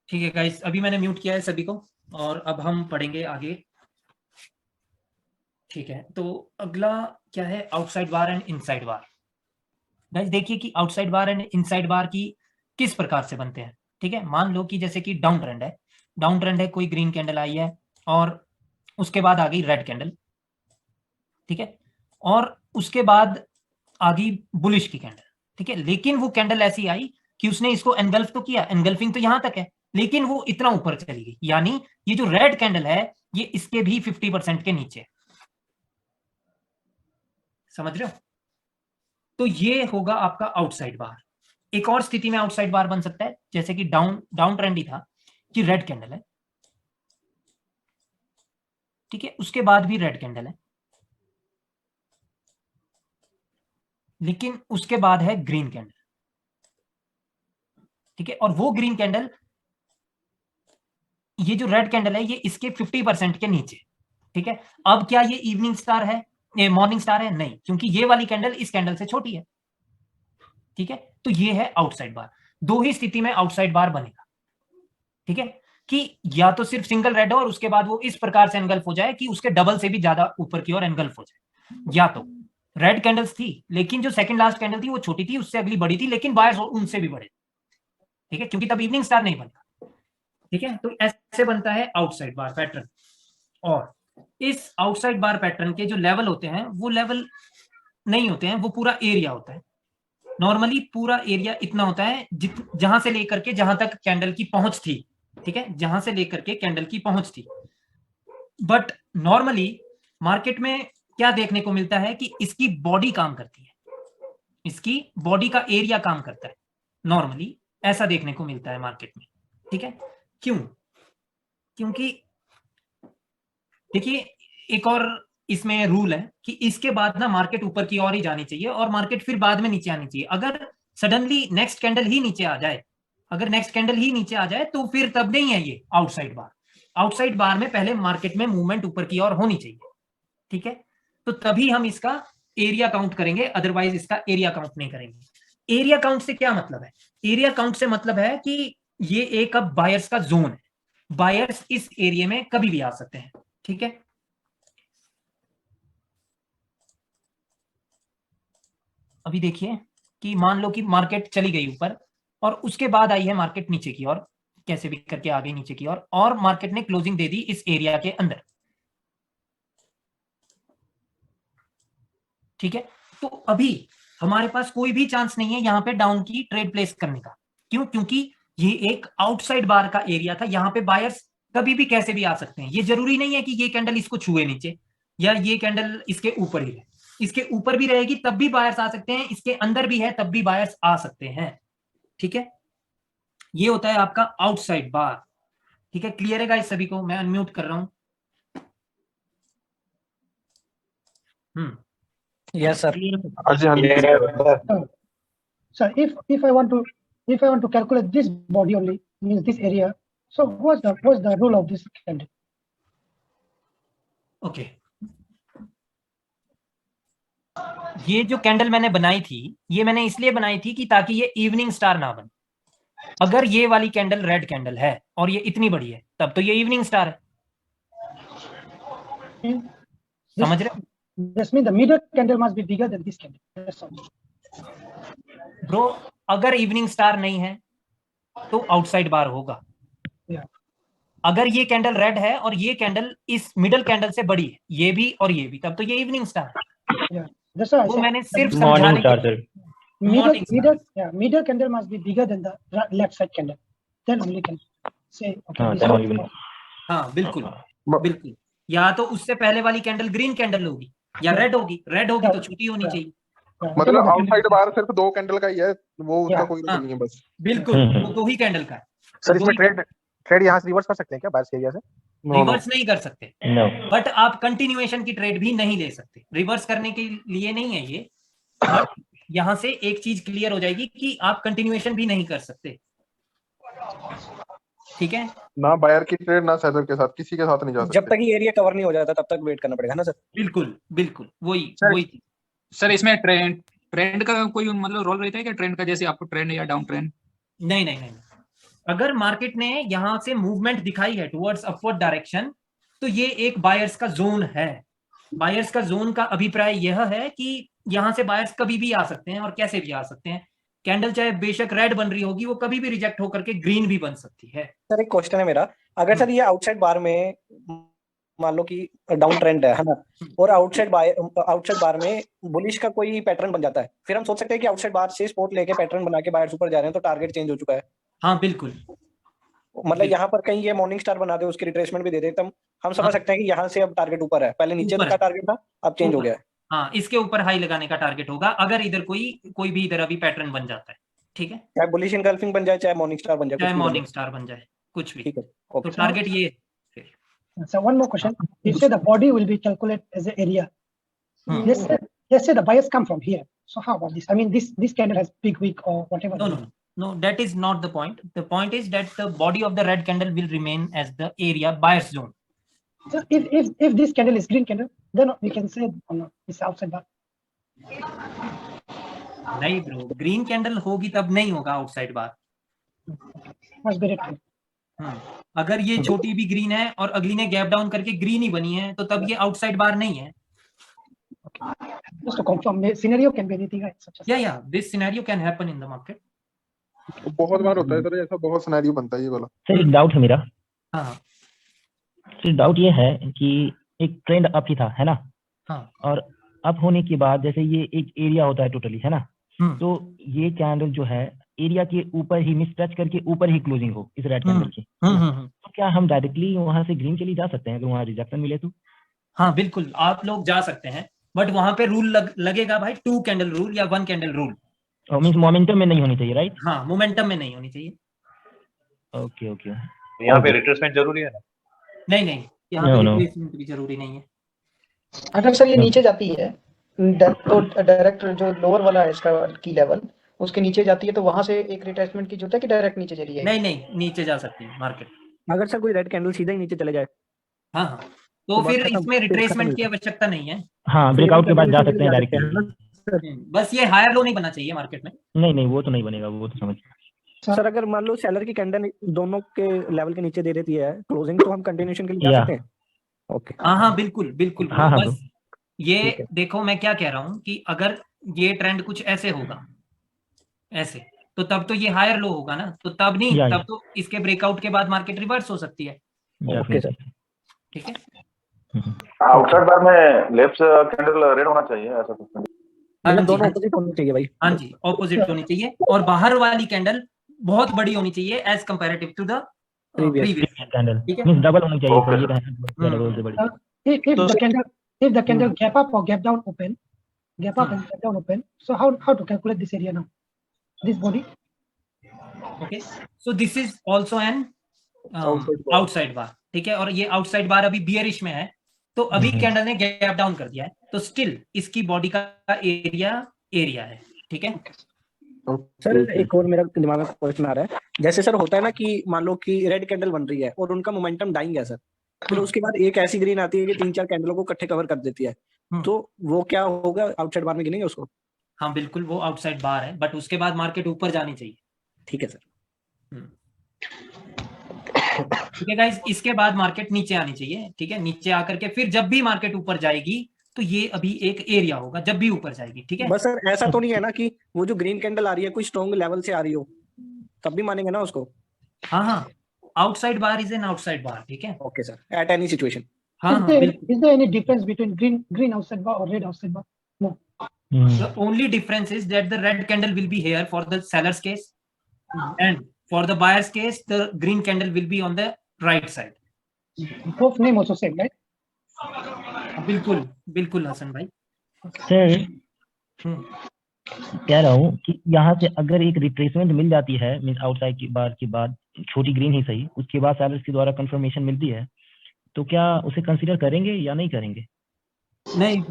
ठीक है गाइस, अभी मैंने म्यूट किया है सभी को और अब हम पढ़ेंगे आगे। ठीक है, तो अगला क्या है? Outside bar and inside bar. Guys देखिए कि आउटसाइड बार एंड इनसाइड बार की किस प्रकार से बनते हैं। ठीक है, मान लो कि जैसे कि डाउन ट्रेंड है, डाउन ट्रेंड है, कोई ग्रीन कैंडल आई है और उसके बाद आ गई रेड कैंडल। ठीक है, और उसके बाद आ गई बुलिश की कैंडल। ठीक है, लेकिन वो कैंडल ऐसी आई कि उसने इसको एनगल्फ तो किया, एनगल्फिंग तो यहां तक है, लेकिन वो इतना ऊपर चली गई, यानी ये जो रेड कैंडल है ये इसके भी 50% के नीचे, समझ रहे हो? तो ये होगा आपका आउटसाइड बार। एक और स्थिति में आउटसाइड बार बन सकता है, जैसे कि डाउन ट्रेंड ही था कि रेड कैंडल है, ठीक है, उसके बाद भी रेड कैंडल है, लेकिन उसके बाद है ग्रीन कैंडल, ठीक है, और वो ग्रीन कैंडल, ये जो रेड कैंडल है ये इसके 50% के नीचे, ठीक है। अब क्या ये इवनिंग स्टार है, मॉर्निंग स्टार है? नहीं, क्योंकि ये वाली कैंडल इस कैंडल से छोटी है, ठीक है। तो ये है आउटसाइड बार। दो ही स्थिति में आउटसाइड बार बनेगा, ठीक है, कि या तो सिर्फ सिंगल रेड हो और उसके बाद वो इस प्रकार से एनगल्फ हो जाए कि उसके डबल से भी ज्यादा ऊपर की ओर एनगल्फ हो जाए, या तो रेड कैंडल्स थी लेकिन जो सेकंड लास्ट कैंडल थी वो छोटी थी, उससे अगली बड़ी थी, लेकिन बायर्स उनसे भी बड़े, ठीक है, क्योंकि तब इवनिंग स्टार नहीं बनता, ठीक है। तो ऐसे बनता है आउटसाइड बार पैटर्न। और इस आउटसाइड बार पैटर्न के जो लेवल होते हैं वो लेवल नहीं होते हैं, वो पूरा एरिया होता है। नॉर्मली पूरा एरिया इतना होता है जहां से लेकर के जहां तक कैंडल की पहुंच थी, ठीक है, जहां से लेकर के कैंडल की पहुंच थी। बट नॉर्मली मार्केट में क्या देखने को मिलता है कि इसकी बॉडी काम करती है, इसकी बॉडी का एरिया काम करता है, नॉर्मली ऐसा देखने को मिलता है मार्केट में, ठीक है। क्यों? क्योंकि देखिए एक और इसमें रूल है कि इसके बाद ना मार्केट ऊपर की ओर ही जानी चाहिए और मार्केट फिर बाद में नीचे आनी चाहिए। अगर सडनली नेक्स्ट कैंडल ही नीचे आ जाए, अगर नेक्स्ट कैंडल ही नीचे आ जाए तो फिर तब नहीं है ये आउटसाइड बार। आउटसाइड बार में पहले मार्केट में मूवमेंट ऊपर की ओर होनी चाहिए, ठीक है, तो तभी हम इसका एरिया काउंट करेंगे, अदरवाइज इसका एरिया काउंट नहीं करेंगे। एरिया काउंट से क्या मतलब है? एरिया काउंट से मतलब है कि ये एक अब बायर्स का जोन है, बायर्स इस एरिया में कभी भी आ सकते हैं, ठीक है। अभी देखिए कि मान लो कि मार्केट चली गई ऊपर और उसके बाद आई है मार्केट नीचे की ओर, कैसे भी करके आ गई नीचे की ओर, और मार्केट ने क्लोजिंग दे दी इस एरिया के अंदर, ठीक है। तो अभी हमारे पास कोई भी चांस नहीं है यहां पे डाउन की ट्रेड प्लेस करने का। क्यों? क्योंकि ये एक आउटसाइड बार का एरिया था, यहां पे बायर्स कभी भी कैसे भी आ सकते हैं। ये जरूरी नहीं है कि ये कैंडल इसको छुए नीचे या ये कैंडल इसके ऊपर ही रहे, इसके ऊपर भी रहेगी तब भी बायर्स आ सकते हैं, इसके अंदर भी है तब भी बायर्स आ सकते हैं, ठीक है। ये होता है आपका आउटसाइड बार, ठीक है। क्लियर है गाइस सभी को? मैं अनम्यूट कर रहा हूं। Yes, sir. Sir, if I want to calculate this body only, means this area, so what's the rule of this candle? Okay. ये जो कैंडल मैंने बनाई थी, ये मैंने इसलिए बनाई थी कि ताकि ये इवनिंग स्टार ना बने। अगर ये वाली कैंडल रेड कैंडल है और ये इतनी बड़ी है तब तो ये इवनिंग स्टार है, समझ रहे हो? This means the middle candle must be bigger than this candle. That's all. Bro अगर इवनिंग स्टार नहीं है तो आउटसाइड बार होगा। Yeah. अगर ये कैंडल रेड है और ये कैंडल इस मिडल कैंडल से बड़ी है, ये भी और ये भी, तब तो ये इवनिंग स्टार है। Yeah. That's why I वो said मैंने सिर्फ मॉर्निंग समझाने स्टार के sir. middle candle must be bigger than the left side candle. Then only can say okay. हाँ, this then is- only will- हाँ बिल्कुल बिल्कुल। या तो उससे पहले वाली कैंडल ग्रीन कैंडल होगी या रेड होगी, रेड होगी तो छोटी होनी चाहिए। Yeah. मतलब आउटसाइड बार सिर्फ 2 कैंडल का ही है, वो उसका Yeah. कोई रोल नहीं है बस। बिल्कुल, वो 2 ही कैंडल का है। सर इसमें ट्रेड यहाँ से रिवर्स कर सकते हैं क्या बायर्स के एरिया से? रिवर्स नहीं कर सकते, No. बट आप कंटिन्यूएशन की ट्रेड भी नहीं ले सकते। रिवर्स करने के लिए नहीं है ये, बट यहां से एक चीज क्लियर हो जाएगी कि आप कंटिन्यूएशन भी नहीं कर सकते, ठीक है। ना बायर की ट्रेड ना सेलर के साथ, किसी के साथ नहीं जा सकते। जब तक ये एरिया कवर नहीं हो जाता तब तक वेट करना पड़ेगा ना सर? बिल्कुल बिल्कुल वही सर, वही चीज। सर इसमें ट्रेंड का कोई मतलब रोल रहता है क्या? ट्रेंड का जैसे आपको ट्रेंड या डाउन ट्रेंड? नहीं नहीं नहीं, अगर मार्केट ने यहां से मूवमेंट दिखाई है टुवर्ड्स अपवर्ड डायरेक्शन तो ये एक बायर्स का जोन है। बायर्स का जोन का अभिप्राय यह है कि यहां से बायर्स कभी भी आ सकते हैं और कैसे भी आ सकते हैं। कैंडल चाहे बेशक रेड बन रही होगी, वो कभी भी रिजेक्ट होकर के ग्रीन भी बन सकती है। सर एक क्वेश्चन है मेरा, अगर सर ये आउटसाइड बार में मान लो कि डाउन ट्रेंड है ना, और आउटसाइड बार में बुलिश का कोई पैटर्न बन जाता है, फिर हम सोच सकते हैं कि आउटसाइड बार से सपोर्ट लेके पैटर्न बना के बायर्स ऊपर जा रहे हैं तो टारगेट चेंज हो चुका है। हाँ बिल्कुल मतलब यहाँ पर कहीं ये मॉर्निंग स्टार बना दे, उसकी रिट्रेसमेंट भी दे दे, तब हम समझ सकते हैं कि यहाँ से अब टारगेट ऊपर है, पहले नीचे ऊपर का टारगेट था, अब चेंज हो गया है। हाँ, इसके ऊपर हाई लगाने का टारगेट होगा अगर इधर कोई भी इधर अभी पैटर्न बन जाता है, ठीक है, चाहे बुलिश इनगल्फिंग बन जाए, चाहे मॉर्निंग स्टार बन जाए, चाहे कुछ भी बन मॉर्निंग जाए। स्टार बन जाए, कुछ भी, ठीक है, तो ओके। टारगेट ये है। So one more question. You say the body will be calculated as an area. Let's say the buyers come from here. So how about this? I mean, this candle has big wick or whatever. No, that is not the point. The point is that the body of the red candle will remain as the area buyer's zone. So if this candle is green candle, then we can say it's outside bar. नहीं bro, green candle होगी तब नहीं होगा outside bar. Must be red. अगर ये छोटी भी green है और अगली ने गैप डाउन करके ग्रीन ही बनी है तो तब ये आउटसाइड बार नहीं है। Just to confirm, scenario can be anything, right? Yeah, this scenario can happen in the market. बहुत बार होता है सर, ऐसा बहुत सिनेरियो बनता है ये वाला। सर एक डाउट है मेरा। हाँ सर डाउट ये है कि एक ट्रेंड अप ही था, है ना? हाँ। और अप होने के बाद जैसे ये एक एरिया होता है टोटली, है ना? तो ये कैंडल जो है एरिया के ऊपर ही मिस टच करके ऊपर ही क्लोजिंग हो इस रेड कैंडल की, तो क्या हम डायरेक्टली वहां से ग्रीन के लिए जा सकते हैं अगर वहां रिजेक्शन मिले तो? हाँ बिल्कुल, आप लोग जा सकते हैं, बट वहां पे रूल लगेगा भाई, 2 कैंडल रूल या 1 कैंडल रूल। मींस मोमेंटम में नहीं होनी चाहिए, राइट? हाँ, मोमेंटम में नहीं होनी चाहिए। Okay okay. यहाँ पे रिट्रेसमेंट जरूरी है ना? नहीं, यहाँ पे रिट्रेसमेंट भी जरूरी नहीं है। अगर सर ये नीचे जाती है तो डायरेक्ट जो लोअर वाला है इसका की लेवल उसके नीचे जाती है, तो वहां से एक रिट्रेसमेंट की जरूरत है कि डायरेक्ट नीचे चली जाएगी? नहीं, नीचे जा सकती है मार्केट। अगर सर कोई रेड कैंडल सीधा ही नीचे चले जाए, हाँ, तो फिर इसमें रिट्रेसमेंट की आवश्यकता नहीं है। हाँ, ब्रेकआउट के बाद जा सकते हैं डायरेक्ट। बस ये हायर लो नहीं बना चाहिए मार्केट में। नहीं, वो तो नहीं बनेगा, वो तो समझ। सर अगर मान लो सेलर की कैंडल दोनों के लेवल के नीचे दे देती है क्लोजिंग, तो हम कंटिन्यूएशन के लिए जा सकते हैं? ओके, हाँ बिल्कुल। हाँ, बस ये देखो मैं क्या कह रहा हूँ कि अगर ये ट्रेंड कुछ ऐसे होगा, ऐसे, तो तब तो ये हायर लो होगा ना, तो तब नहीं, तब तो इसके ब्रेकआउट के बाद मार्केट रिवर्स हो सकती है। ओके सर, ठीक है। आउटसाइड बार में लेफ्ट कैंडल रेड होना चाहिए, ऐसा कुछ नहीं? मतलब दोनों ऑपोजिट होनी चाहिए भाई। हाँ जी, ऑपोजिट होनी चाहिए, और बाहर वाली कैंडल बहुत बड़ी होनी चाहिए as comparative to the previous candle. ठीक है, मींस डबल होनी चाहिए। If the candle gap up or gap down open, gap up and gap down open, so how to calculate this area now? This body? Okay, so this is also an outside bar, ठीक है, और ये outside बार अभी bearish में है, तो अभी candle ने गैप डाउन कर दिया है, तो स्टिल इसकी बॉडी का एरिया है, ठीक है। सर एक और मेरा दिमाग में क्वेश्चन आ रहा है, जैसे सर होता है ना कि मान लो कि रेड कैंडल बन रही है और उनका मोमेंटम डाइंग है सर, फिर उसके बाद एक ऐसी ग्रीन आती है कि 3-4 कैंडलों को इकट्ठे कवर कर देती है, तो वो क्या होगा, आउटसाइड बार में गिनेंगे उसको? हाँ बिल्कुल, वो आउटसाइड बार है, बट उसके बाद मार्केट ऊपर जानी चाहिए। ठीक है सर। ठीक है गाइस, इसके बाद मार्केट नीचे आनी चाहिए, ठीक है, नीचे आकर के फिर जब भी मार्केट ऊपर जाएगी तो ये अभी एक एरिया होगा जब भी ऊपर जाएगी, ठीक है। बस सर ऐसा तो नहीं है ना कि वो जो ग्रीन कैंडल आ रही है कोई स्ट्रॉन्ग लेवल से आ रही हो, तब भी मानेंगे ना उसको? हाँ, outside bar is an outside bar, ठीक है। Okay sir, at any situation. Is there any difference between green outside bar or red outside bar? No. The only difference is that the red candle will be here for the seller's case, and for the buyer's case, the green candle will be on the right side. Both name also same, right? बिल्कुल हसन भाई। Sir कह रहा हूँ कि यहाँ से अगर एक रिट्रेसमेंट मिल जाती है, मींस आउटसाइड की बार के बाद छोटी ग्रीन ही सही, उसके बाद सेलर्स के द्वारा कंफर्मेशन मिलती है, तो क्या उसे कंसीडर करेंगे या नहीं करेंगे? नहीं,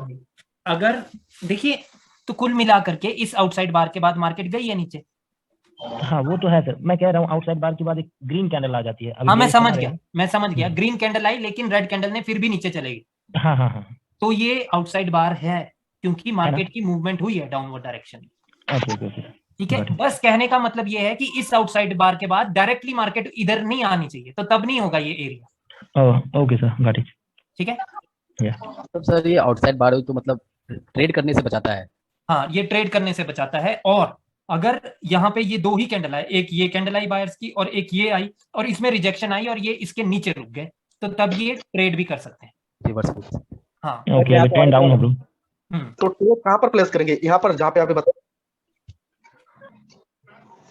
अगर देखिए तो कुल मिला करके इस आउटसाइड बार के बाद मार्केट गई है नीचे। हाँ वो तो है सर, मैं कह रहा हूँ आउटसाइड बार के बाद एक ग्रीन कैंडल आ जाती है। हाँ मैं समझ गया, ग्रीन कैंडल आई लेकिन रेड कैंडल ने फिर भी नीचे चलेगी। हाँ, तो ये आउटसाइड बार है क्योंकि मार्केट की मूवमेंट हुई है डाउनवर्ड डायरेक्शन। ठीक है, बस कहने का मतलब ये है कि इस आउटसाइड बार के बाद डायरेक्टली मार्केट इधर नहीं आनी चाहिए, तो तब नहीं होगा ये area. Okay sir, got it. ठीक है, तो सर ये आउटसाइड बार तो मतलब ट्रेड करने से बचाता है? हाँ, ये ट्रेड करने से बचाता है, और अगर यहाँ पे ये दो ही कैंडल आए, एक ये कैंडल आई बायर्स की और एक ये आई, और इसमें रिजेक्शन आई और ये इसके नीचे रुक गए, तो तब ये ट्रेड भी कर सकते हैं। हाँ ओके, ट्रेंड डाउन हो ब्रो। तो ट्रेड कहाँ पर प्लेस करेंगे? यहाँ पर जहाँ पे आपने बताया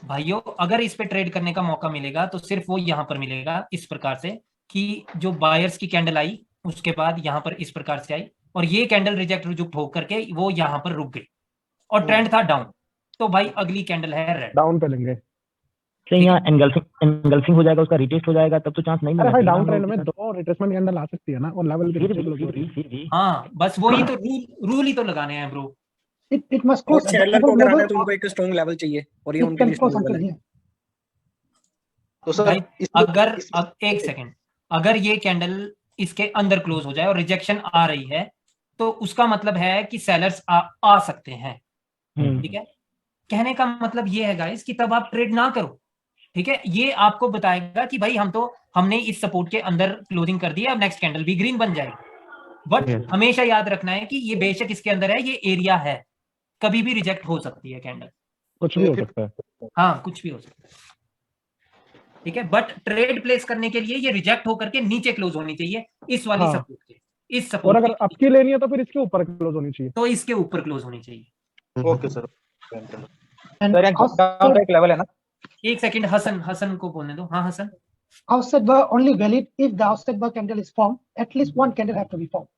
भाइयों अगर इस पे ट्रेड करने का मौका मिलेगा तो सिर्फ वो यहाँ पर मिलेगा इस प्रकार से कि जो बायर्स की कैंडल आई उसके बाद यहाँ पर इस प्रकार से आई और ये कैंडल रिजेक्ट हो करके वो यहाँ पर रुक गई और ट्रेंड था डाउन, तो भाई अगली कैंडल है रेड, डाउन पे लेंगे। यहाँ एंगल्फिंग हो जाएगा, उसका रिटेस्ट हो जाएगा, तब तो चांस नहीं अरे भाई मिलेगा डाउन ट्रेंड में 2 रिट्रेसमेंट कैंडल आ सकती है ना, और लेवल फिर हाँ बस वही तो रूल ही तो लगाने हैं ब्रो। It must और close at the सेलर को above अगर आना है level तो or उनको एक स्ट्रॉन्ग लेवल चाहिए और ये it उनके can लिए close स्ट्रॉन्ग लेवल until है। here. तो सर भाई अगर अब एक सेकंड, अगर ये कैंडल इसके अंदर क्लोज हो जाए और रिजेक्शन आ रही है तो उसका मतलब है कि सेलर्स आ सकते हैं, ठीक है। कहने का मतलब ये है गाइस कि तब आप ट्रेड ना करो, ठीक है। ये आपको बताएगा कि भाई हमने इस सपोर्ट के अंदर क्लोजिंग कर दी है, अब नेक्स्ट कैंडल भी ग्रीन बन जाएगी, बट हमेशा याद रखना है कि ये बेशक इसके अंदर है, ये एरिया है, कभी भी रिजेक्ट हो सकती है कैंडल, कुछ भी हो सकता है। हाँ कुछ भी हो सकता है, ठीक है। बट ट्रेड प्लेस करने के लिए ये रिजेक्ट होकर के नीचे क्लोज होनी चाहिए इस वाली हाँ। सपोर्ट के, इस और सपोर्ट अगर आपकी लेनी है तो फिर इसके ऊपर क्लोज होनी चाहिए, तो इसके ऊपर क्लोज होनी चाहिए। Okay sir. And sir outside, एक लेवल है ना। एक सेकंड, हसन को बोलने दो। हाँ Hasan. outside bar only valid if the outside bar candle is formed. At least one candle have to be formed.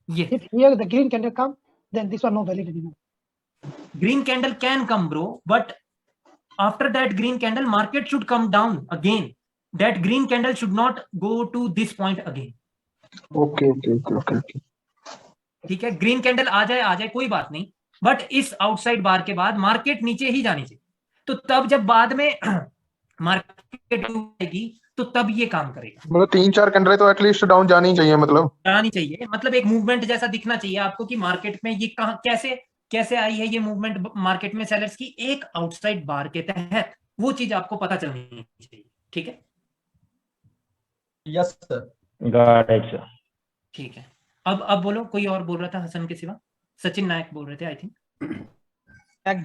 Yes. If here the green candle come, then this one no valid anymore. Green candle can come, bro, but after that green candle, market should come down again. That green candle should not go to this point again. Okay. ठीक है, green candle आ जाए कोई बात नहीं, but इस outside बार के बाद market नीचे ही जानी चाहिए, तो तब जब बाद में मार्केट आएगी तो तब ये काम करेगा। मतलब 3-4 कैंडल तो एटलीस्ट डाउन जानी चाहिए, मतलब एक मूवमेंट जैसा दिखना चाहिए आपको कि मार्केट में ये कहां कैसे आई है ये मूवमेंट मार्केट में सेलर्स की एक आउटसाइड बार के तहत, वो चीज आपको पता चलनी चाहिए, ठीक है। Yes sir. Got it sir. ठीक है, अब बोलो, कोई और बोल रहा था हसन के सिवा? सचिन नायक बोल रहे थे आई थिंक।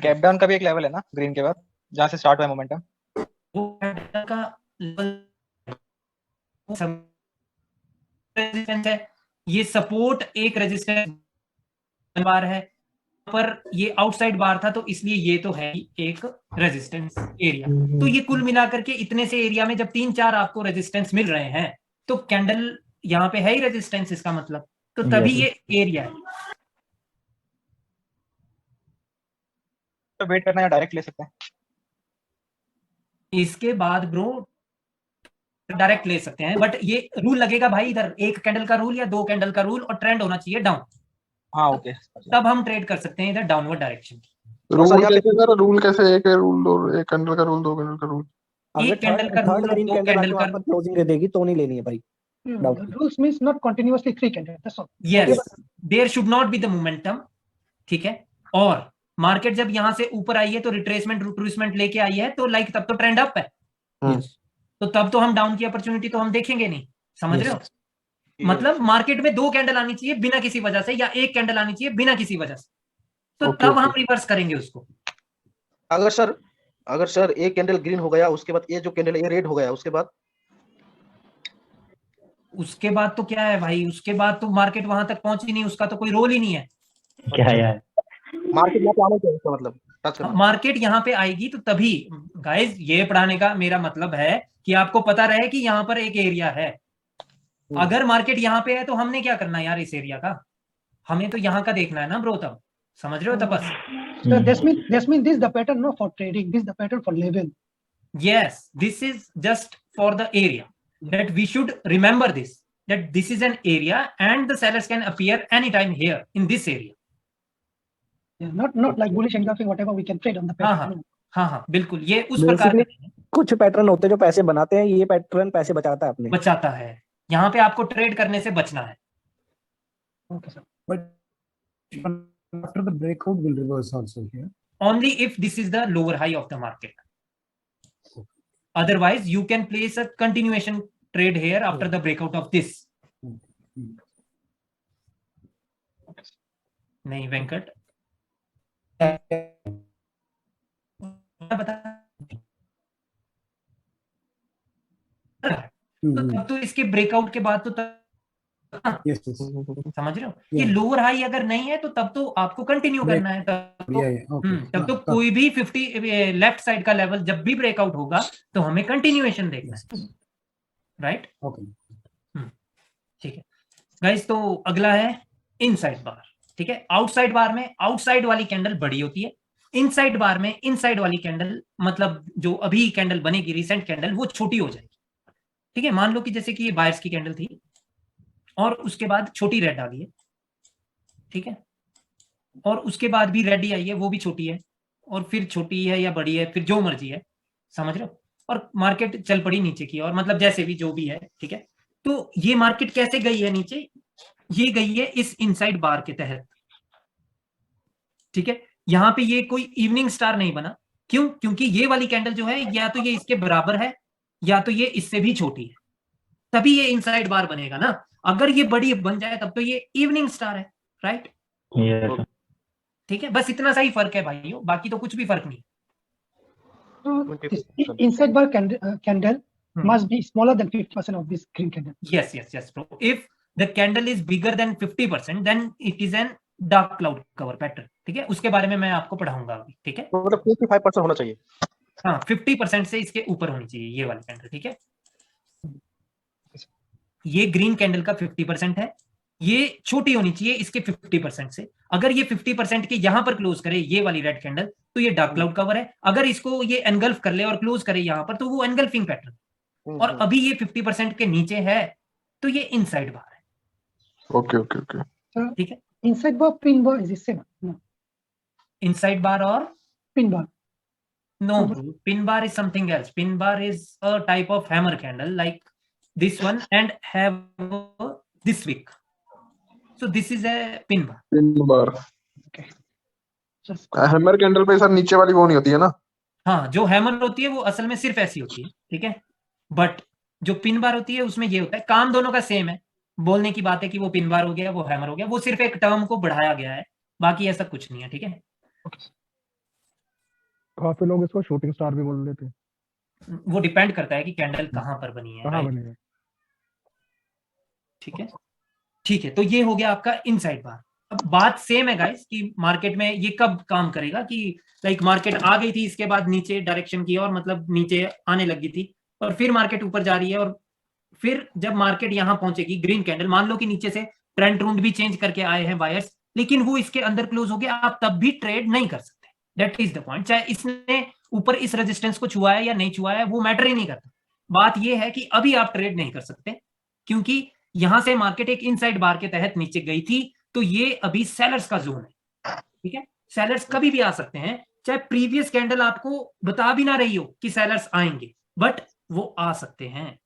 गैप डाउन का भी एक लेवल है ना ग्रीन के बाद, जहां से स्टार्ट हुआ मोमेंटम। वो का लेवल रेजिस्टेंस है, ये सपोर्ट एक रेजिस्टेंस बार है, पर ये आउटसाइड बार था तो इसलिए ये तो है एक रेजिस्टेंस एरिया। तो ये कुल मिलाकर के इतने से एरिया में जब 3-4 आपको रेजिस्टेंस मिल रहे हैं तो कैंडल यहाँ पे है ही रेजिस्टेंस, इसका मतलब तो तभी ये एरिया है। तो वेट करना है, डायरेक्ट ले सकते हैं इसके बाद ब्रो, डायरेक्ट ले सकते हैं, बट ये रूल लगेगा भाई, इधर एक कैंडल का रूल या 2 कैंडल का रूल और ट्रेंड होना चाहिए डाउन। हाँ ओके। तब हम ट्रेड कर सकते हैं इधर डाउनवर्ड डायरेक्शन। रूल कैसे सर? रूल कैसे? एक रूल और एक कैंडल का रूल, 2 कैंडल का रूल। एक कैंडल का रूल, 2 कैंडल का क्लोजिंग दे देगी तो नहीं लेनी है भाई। Rules means not continuously 3 candles. That's all. Yes, there should not be the momentum, ठीक है। और मार्केट जब यहाँ से ऊपर आई है तो रिट्रेसमेंट लेके आई है, तो लाइक तब तो ट्रेंड अप है, तो तब तो हम डाउन की अपॉर्चुनिटी तो हम देखेंगे नहीं, समझ रहे हो? मतलब मार्केट में 2 कैंडल आनी चाहिए बिना किसी वजह से, या 1 कैंडल आनी चाहिए बिना किसी वजह से, तो तब हम रिवर्स करेंगे उसको। अगर सर एक कैंडल ग्रीन हो गया, उसके बाद ये जो कैंडल ये रेड हो गया, उसके बाद तो क्या है भाई, उसके बाद तो मार्केट वहां तक पहुंची नहीं, उसका तो कोई रोल ही नहीं है। क्या है यार, मार्केट यहाँ पे आना चाहिए, इसका मतलब मार्केट यहाँ पे आएगी तो तभी गाइस, ये पढ़ाने का मेरा मतलब है कि आपको पता रहे कि यहाँ पर एक एरिया है। अगर मार्केट यहाँ पे है तो हमने क्या करना है यार इस एरिया का, हमें तो यहाँ का देखना है ना ब्रो, तब समझ रहे हो तपस? So this means this is the pattern not for trading, this is the pattern for level. Yes, this is just for the area, that we should remember this, that this is an area and the sellers can appear anytime here in this area. Yeah, not like bullish engulfing, whatever we can trade on the pattern. हाँ बिल्कुल, ये उस प्रकार कुछ pattern होते हैं जो पैसे बनाते हैं, ये पैटर्न पैसे बचाता है अपने, बचाता है। यहाँ पे आपको ट्रेड करने से बचना है। Okay, sir. But after the breakout will reverse also here. Only if this is the lower high of the market. Otherwise, you can place a continuation trade here after the breakout of this. नहीं वेंकट, बता तो इसके breakout के बाद तो Yes, yes. समझ रहे हो? ये Yeah. लोअर हाई अगर नहीं है तो तब तो आपको कंटिन्यू Break. करना है, तब तो Yeah, yeah. Okay. तब तो हाँ, कोई भी 50 लेफ्ट साइड का लेवल जब भी ब्रेकआउट होगा तो हमें कंटिन्यूएशन देखना है, राइट? Okay. ठीक है गाइस, तो अगला है इनसाइड बार। ठीक है, आउटसाइड बार में आउटसाइड वाली कैंडल बड़ी होती है, इनसाइड बार में इनसाइड वाली कैंडल, मतलब जो अभी कैंडल बनेगी रिसेंट कैंडल, वो छोटी हो जाएगी। ठीक है, मान लो कि जैसे कि ये बायर्स की कैंडल थी और उसके बाद छोटी रेड आ गई है, ठीक है, और उसके बाद भी रेड ही आई है, वो भी छोटी है, और फिर छोटी है या बड़ी है, फिर जो मर्जी है, समझ रहे हो? और मार्केट चल पड़ी नीचे की, और मतलब जैसे भी जो भी है, ठीक है। तो ये मार्केट कैसे गई है नीचे? ये गई है इस इनसाइड बार के तहत, ठीक है। यहां पे ये कोई इवनिंग स्टार नहीं बना, क्यों? क्योंकि ये वाली कैंडल जो है या तो ये इसके बराबर है या तो ये इससे भी छोटी है, तभी ये इनसाइड बार बनेगा ना। अगर ये बड़ी बन जाए तब तो ये इवनिंग स्टार है, राइट? Yes. ठीक है, बस इतना सा ही फर्क है भाइयों, बाकी तो कुछ भी फर्क नहीं। This inside bar candle must be smaller than 50% of this green candle. Yes, yes, yes, bro. If the candle is bigger than 50%, then it is an dark cloud cover pattern. ठीक है, उसके बारे में मैं आपको पढ़ाऊंगा अभी, ठीक है। मतलब 55% होना चाहिए। हाँ, 50% से इसके ऊपर होनी चाहिए ये वाली कैंडल, ठीक है। ये ग्रीन कैंडल का 50% है, ये छोटी होनी चाहिए इसके 50% से। अगर ये 50% के यहां पर क्लोज करे ये वाली रेड कैंडल, तो ये डार्क क्लाउड कवर है। अगर इसको ये एनगल्फ कर ले और क्लोज करे यहां पर, तो वो एनगल्फिंग पैटर्न। और अभी ये 50% के नीचे है, तो ये इनसाइड बार है। ओके ओके ओके, ठीक है। Inside bar, pin bar is the same. No. Inside bar और Pin bar. no, pin bar is something else. Pin bar is a type of hammer candle like this one and have this wick. So this is a pin bar. Pin bar. Hammer candle पे sir नीचे वाली वो नहीं होती है ना? हाँ, जो हैमर होती है वो असल में सिर्फ ऐसी होती है, ठीक है। बट जो पिन बार होती है उसमें ये होता है, काम दोनों का सेम है। बोलने की बात है कि वो पिन बार हो गया, वो हैमर हो गया, वो सिर्फ एक टर्म को बढ़ाया गया है, बाकी ऐसा कुछ नहीं है, ठीक है। काफी लोग इसको शूटिंग स्टार भी बोल देते हैं। वो डिपेंड करता है कि कैंडल कहाँ पर बनी है, कहाँ right? बनी है। ठीक है, ठीक है। तो ये हो गया आपका इनसाइड बार। अब बात सेम है गाइस कि मार्केट में ये कब काम करेगा, कि लाइक मार्केट आ गई थी, इसके बाद नीचे डायरेक्शन की और मतलब नीचे आने लगी थी, और फिर मार्केट ऊपर जा रही है, और फिर जब मार्केट यहां पहुंचेगी ग्रीन कैंडल, मान लो कि नीचे से ट्रेंड रूट भी चेंज करके आए हैं बायर्स, लेकिन वो इसके अंदर क्लोज हो गया, आप तब भी ट्रेड नहीं कर सकते। That is the point. चाहे इसने ऊपर इस रेजिस्टेंस को छुआ है या नहीं छुआ है, वो मैटर ही नहीं करता। बात ये है कि अभी आप ट्रेड नहीं कर सकते, क्योंकि यहां से मार्केट एक इनसाइड बार के तहत नीचे गई थी, तो ये अभी सेलर्स का जोन है, ठीक है। सेलर्स कभी भी आ सकते हैं, चाहे प्रीवियस कैंडल आपको बता भी ना रही हो कि सेलर्स आएंगे, बट वो आ सकते हैं।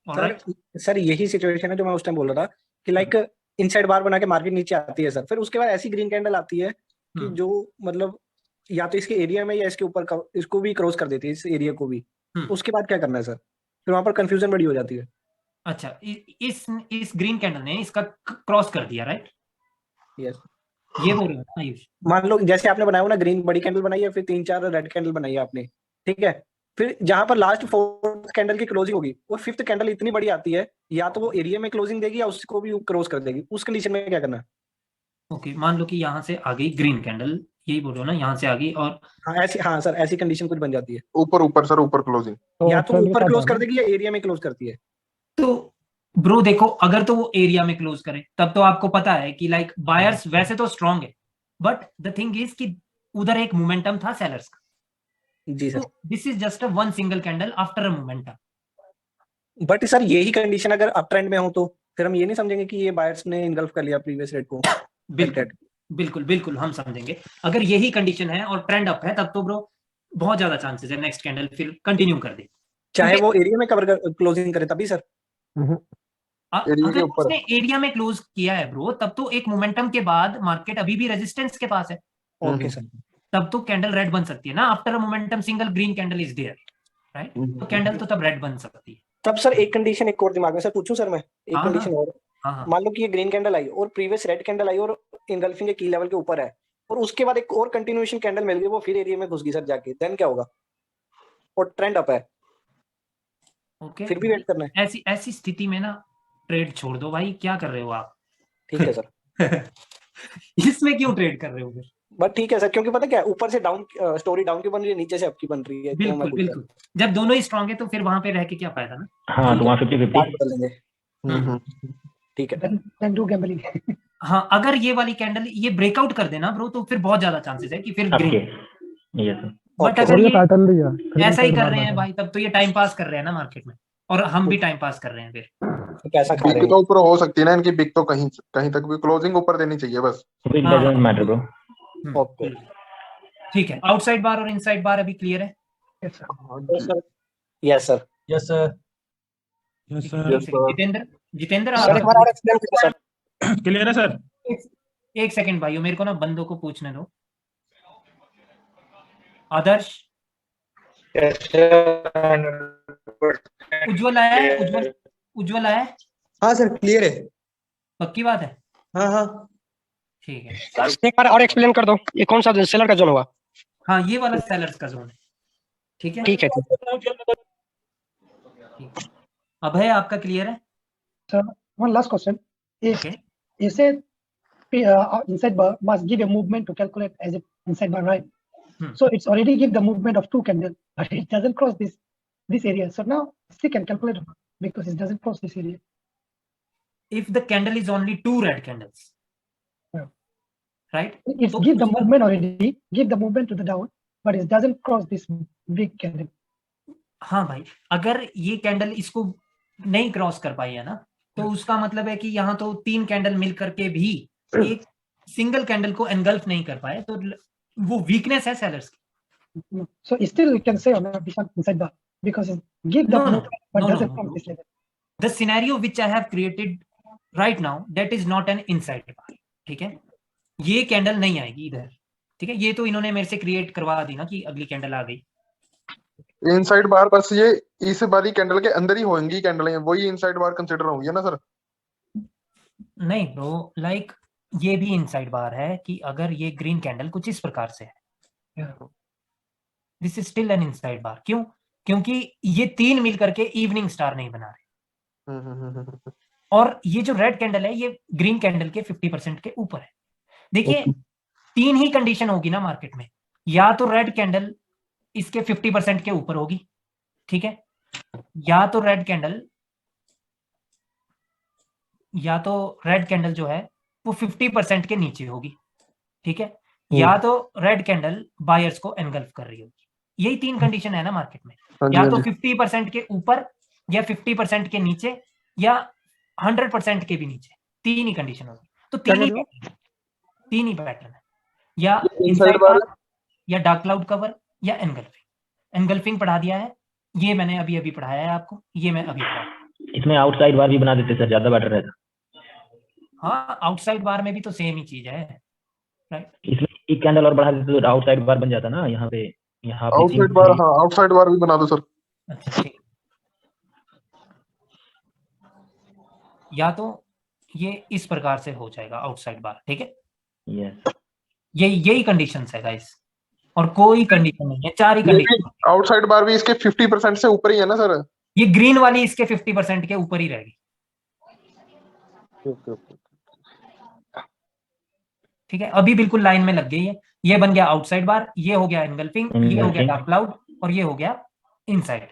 सर यही सिचुएशन है जो मैं उस टाइम बोल रहा था कि लाइक इनसाइड बार बना के मार्केट नीचे आती है सर, फिर उसके बाद ऐसी ग्रीन कैंडल आती है कि जो मतलब या तो इसके एरिया में या इसके ऊपर इसको भी क्रॉस कर देती है, इस एरिया को भी। उसके बाद क्या करना है सर? फिर वहां पर कंफ्यूजन बड़ी हो जाती है। अच्छा, इस ग्रीन कैंडल ने इसका क्रॉस कर दिया, राइट? यस, ये बोल रहे हो आयुष? मान लो जैसे आपने बनाया हो ना, ग्रीन बड़ी कैंडल बनाई है, फिर 3-4 रेड कैंडल बनाई है आपने, ठीक है। फिर जहां पर लास्ट 4th कैंडल की क्लोजिंग होगी, वो 5th कैंडल इतनी बड़ी आती है, या तो वो एरिया में क्लोजिंग देगी या उसको भी क्रॉस कर देगी। उस कंडीशन में क्या करना है? ओके, मान लो कि यहाँ से आ गई ग्रीन कैंडल, यही बोल रहे हो ना, यहाँ से आ गई, और हाँ सर, ऐसी कंडीशन कुछ बन जाती है। ऊपर सर, ऊपर क्लोजिंग, या तो ऊपर क्लोज कर देगी या एरिया में क्लोज करती है। तो ब्रो देखो, अगर तो वो एरिया में क्लोज करे तब तो आपको पता है कि लाइक बायर्स वैसे तो स्ट्रांग है, बट द थिंग इज कि उधर एक मोमेंटम था सेलर्स का। जी sir, this is just a one single candle after a momentum. But sir यही कंडीशन अगर अप ट्रेंड में हो तो फिर हम ये नहीं समझेंगे कि ये बायर्स ने इनगल्फ कर लिया प्रीवियस रेट को। बिल्कुल बिल्कुल हम समझेंगे। अगर यही कंडीशन है और ट्रेंड अप है, तब तो ब्रो बहुत ज्यादा चांसेस है नेक्स्ट कैंडल फिर कंटिन्यू कर दे, चाहे वो एरिया में कवर क्लोजिंग करे तभी सर। अगर उसने एरिया में क्लोज किया है ब्रो, तब तो एक मोमेंटम के बाद मार्केट अभी भी रेजिस्टेंस के पास है। ओके सर, तब तो कैंडल रेड बन सकती है ना, after a momentum single green candle is there, right? तो कैंडल तो तब रेड बन सकती है। तब सर एक कंडीशन एक और दिमाग में सर पूछूं सर मैं, एक कंडीशन और। मान लो कि ये ग्रीन कैंडल आई और प्रीवियस रेड कैंडल आई और इनगल्फिंग के की लेवल के ऊपर है, और उसके बाद एक और कंटिन्यूएशन कैंडल मिल गई, वो फिर एरिया में घुस गई सर जाके, देन क्या होगा? और ट्रेंड अप है, ओके, फिर भी वेट करना है। ऐसी स्थिति में ना ट्रेड छोड़ दो भाई, क्या कर रहे हो आप? ठीक है सर। इसमें क्यों ट्रेड कर रहे हो फिर? बट ठीक है सर, क्योंकि पता क्या है, ऊपर से डाउन स्टोरी डाउन की बन रही है, नीचे से अप की बन रही है, तो मैं बिल्कुल बिल्कुल, जब दोनों ही स्ट्रांग है तो फिर वहां पे रह के क्या फायदा ना। हाँ तो वहाँ 50-50 बदलेंगे। ठीक है, then do gambling. हाँ, अगर ये वाली कैंडल ये ब्रेकआउट कर देना ब्रो, तो फिर बहुत ज्यादा चांसेस है कि फिर ग्रीन। Yes sir. बट और अगर ये ये पैटर्न भी है, ऐसा ही कर रहे हैं भाई, तब तो ये टाइम पास कर रहे हैं ना मार्केट में, और हम भी टाइम पास कर रहे हैं फिर। कैसा खा रहे बिग हैं? तो ऊपर हो सकती है ना इनकी, बिग तो कहीं कहीं तक भी क्लोजिंग ऊपर देनी चाहिए बस। It doesn't matter bro। Okay ठीक है, आउटसाइड बार और इनसाइड बार अभी क्लियर है? Yes sir. Yes sir. Yes sir. Yes sir. Jitendra, Jitendra sir एक बार और एक्सप्लेन करो सर। क्लियर है सर? एक सेकंड भाइयों, मेरे को ना बंदों को पूछने दो। आदर्श, उज्जवल आया है? उज्जवल आया है? हाँ सर क्लियर है। पक्की बात है? हाँ हाँ ठीक है। एक बार और एक्सप्लेन कर दो, ये कौन सा सेलर का जोन हुआ? हाँ, ये वाला सेलर्स का जोन है। ठीक है, ठीक है। अभय आपका क्लियर है? So one last question. If you said inside bar must give a movement to calculate as a inside bar, right? So it's already give the movement of 2 candles, but it doesn't cross this area. So now still can calculate because it doesn't cross this area. If the candle is only 2 red candles, right? It's give the movement already, give the movement to the down, but it doesn't cross this big candle. हाँ भाई, अगर ये candle इसको नहीं cross कर पाई है ना, तो उसका मतलब है कि यहाँ तो 3 कैंडल मिल करके भी एक सिंगल कैंडल को एनगल्फ नहीं कर पाए, तो वो वीकनेस है सेलर्स की। So still you can say on this one inside bar because it give the movement but doesn't cross this level. The scenario which I have created right now, that is not an inside bar। ठीक है, ये candle नहीं आएगी इधर। ठीक है, ये तो इन्होंने मेरे से क्रिएट करवा दी ना कि अगली कैंडल आ गई। इनसाइड बार बस ये इस वाली कैंडल के अंदर ही होंगी कैंडलें, वही इनसाइड बार कंसीडर होंगी ना सर? नहीं ब्रो, लाइक ये भी इनसाइड बार है कि अगर ये ग्रीन कैंडल कुछ इस प्रकार से है, this is still an inside bar. क्यों? क्योंकि ये 3 मिलकर के इवनिंग स्टार नहीं बना रहे, और ये जो रेड कैंडल है ये ग्रीन कैंडल के 50% के ऊपर है। देखिए 3 ही कंडीशन होगी ना मार्केट में, या तो रेड कैंडल इसके 50% के ऊपर होगी, ठीक है, या तो रेड कैंडल जो है वो 50% के नीचे होगी, ठीक है, या तो रेड कैंडल बायर्स को एनगल्फ कर रही होगी। यही 3 कंडीशन है ना मार्केट में, या तो 50% के ऊपर, या 50% के नीचे, या 100% के भी नीचे। 3 ही कंडीशन होगी, तो 3 ही पैटर्न है, या इनसाइड बार, या डार्क क्लाउड कवर, या एनगल्फिंग पढ़ा दिया है, ये मैंने अभी पढ़ाया है आपको, ये मैं अभी पढ़ा। इसमें आउटसाइड बार भी बना देते सर, ज्यादा बेटर रहता। हाँ, आउटसाइड बार में भी तो सेम ही चीज है, राइट? इसमें एक कैंडल और बढ़ा देते तो आउटसाइड बार बन जाता ना। यहाँ पे आउटसाइड बार, हाँ आउटसाइड बार भी बना दो सर। अच्छा ठीक, या तो ये इस प्रकार से हो जाएगा आउटसाइड बार, ठीक है। यस, यही कंडीशंस है गाइस, और कोई कंडीशन नहीं है, 4 ही कंडीशन। आउटसाइड बार भी इसके 50% से ऊपर ही है ना सर? ये ग्रीन वाली इसके 50% के ऊपर ही रहेगी, ठीक है। अभी बिल्कुल लाइन में लग गई है, ये बन गया आउटसाइड बार, ये हो गया एनगल्फिंग, ये हो गया डार्क क्लाउड, और ये हो गया इनसाइड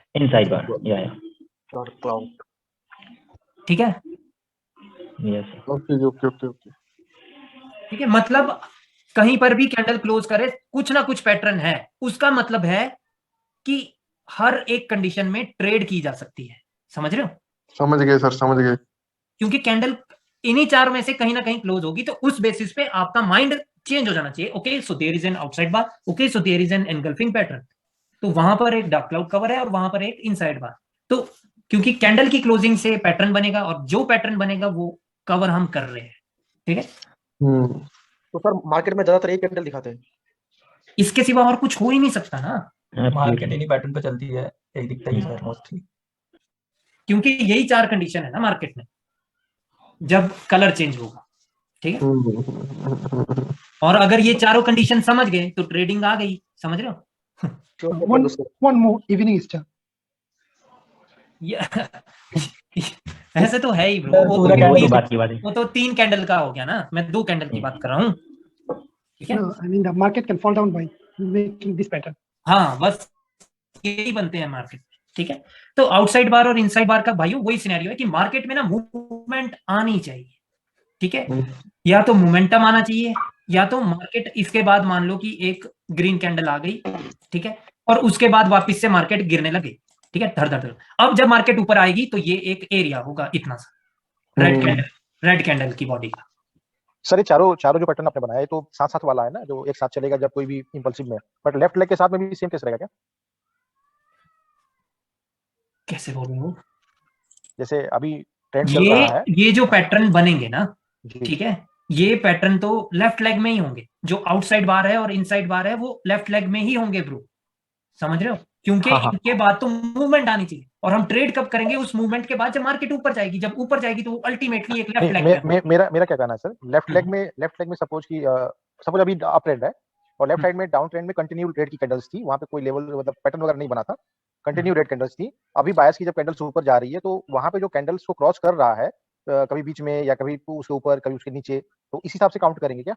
बार, या डार्क क्लाउड, ठीक है। Yes, okay. ठीक है, मतलब कहीं पर भी कैंडल क्लोज करे, कुछ ना कुछ पैटर्न है, उसका मतलब है कि हर एक कंडीशन में ट्रेड की जा सकती है। समझ रहे हो? समझ गए सर, समझ गए। क्योंकि कैंडल इन्हीं 4 में से कहीं ना कहीं क्लोज होगी, तो उस बेसिस पे आपका माइंड चेंज हो जाना चाहिए। Okay, so there is an outside bar, okay so there is an engulfing pattern, तो वहां पर एक डार्क क्लाउड कवर है और वहां पर एक इनसाइड बार। तो क्योंकि कैंडल की क्लोजिंग से पैटर्न बनेगा, और जो पैटर्न बनेगा वो कवर हम कर रहे हैं, ठीक है। तो सर मार्केट में ज्यादातर एक कैंडल दिखाते हैं, इसके सिवा और कुछ हो ही नहीं सकता ना। मार्केट इन्हीं पैटर्न पे चलती है, यही दिखता ही है मोस्टली, क्योंकि यही 4 कंडीशन है ना मार्केट में जब कलर चेंज होगा, ठीक है। और अगर ये चारों कंडीशन समझ गए तो ट्रेडिंग आ गई, समझ रहे हो? one more evening star. ऐसे तो है ही ब्रो, वो तो बात की बात है। वो तो 3 कैंडल का हो गया ना, मैं 2 कैंडल की बात कर रहा हूँ, ठीक है। No, I mean the market can fall down by making this pattern. हाँ बस यही बनते हैं मार्केट, ठीक है। तो आउटसाइड बार और इनसाइड बार का भाइयों वही सिनेरियो है कि मार्केट में ना मूवमेंट आनी चाहिए, ठीक है। या तो मोमेंटम आना चाहिए, या तो मार्केट इसके बाद मान लो कि एक ग्रीन कैंडल आ गई, ठीक है, और उसके बाद वापस से मार्केट गिरने लगे, ठीक है, धड़ धड़ धड़। अब जब मार्केट ऊपर आएगी तो ये एक एरिया होगा इतना सा, रेड कैंडल की बॉडी का। सर ये चारों जो पैटर्न आपने बनाया है तो साथ साथ वाला है ना, जो एक साथ चलेगा जब कोई भी इंपल्सिव में, बट लेफ्ट लेग के साथ में भी सेम केस रहेगा क्या? कैसे बोल रहे हो? जैसे अभी ट्रेंड चल रहा है, ये जो पैटर्न बनेंगे ना, ठीक है, ये पैटर्न तो लेफ्ट लेग में ही होंगे। जो आउटसाइड बार है और इनसाइड बार है वो लेफ्ट लेग में ही होंगे ब्रो, समझ रहे हो? क्योंकि इनके बाद तो मूवमेंट आनी चाहिए, और हम ट्रेड कब करेंगे? उस मूवमेंट के बाद जब मार्केट ऊपर जाएगी। जब ऊपर जाएगी तो अल्टीमेटली एक लेफ्ट लेग में। मेरा क्या कहना है सर, लेफ्ट लेग में सपोज अभी अप ट्रेंड है और लेफ्ट साइड में डाउन ट्रेंड में कंटिन्यू रेड की कैंडल्स थी, वहां पे कोई लेवल मतलब पैटर्न वगैरह नहीं बना था, कंटिन्यू रेड कैंडल्स थी। अभी बायस की जब कैंडल्स ऊपर जा रही है तो वहां पे जो कैंडल्स को क्रॉस कर रहा है, कभी बीच में या कभी उसके ऊपर कभी उसके नीचे, तो इस हिसाब से काउंट करेंगे क्या?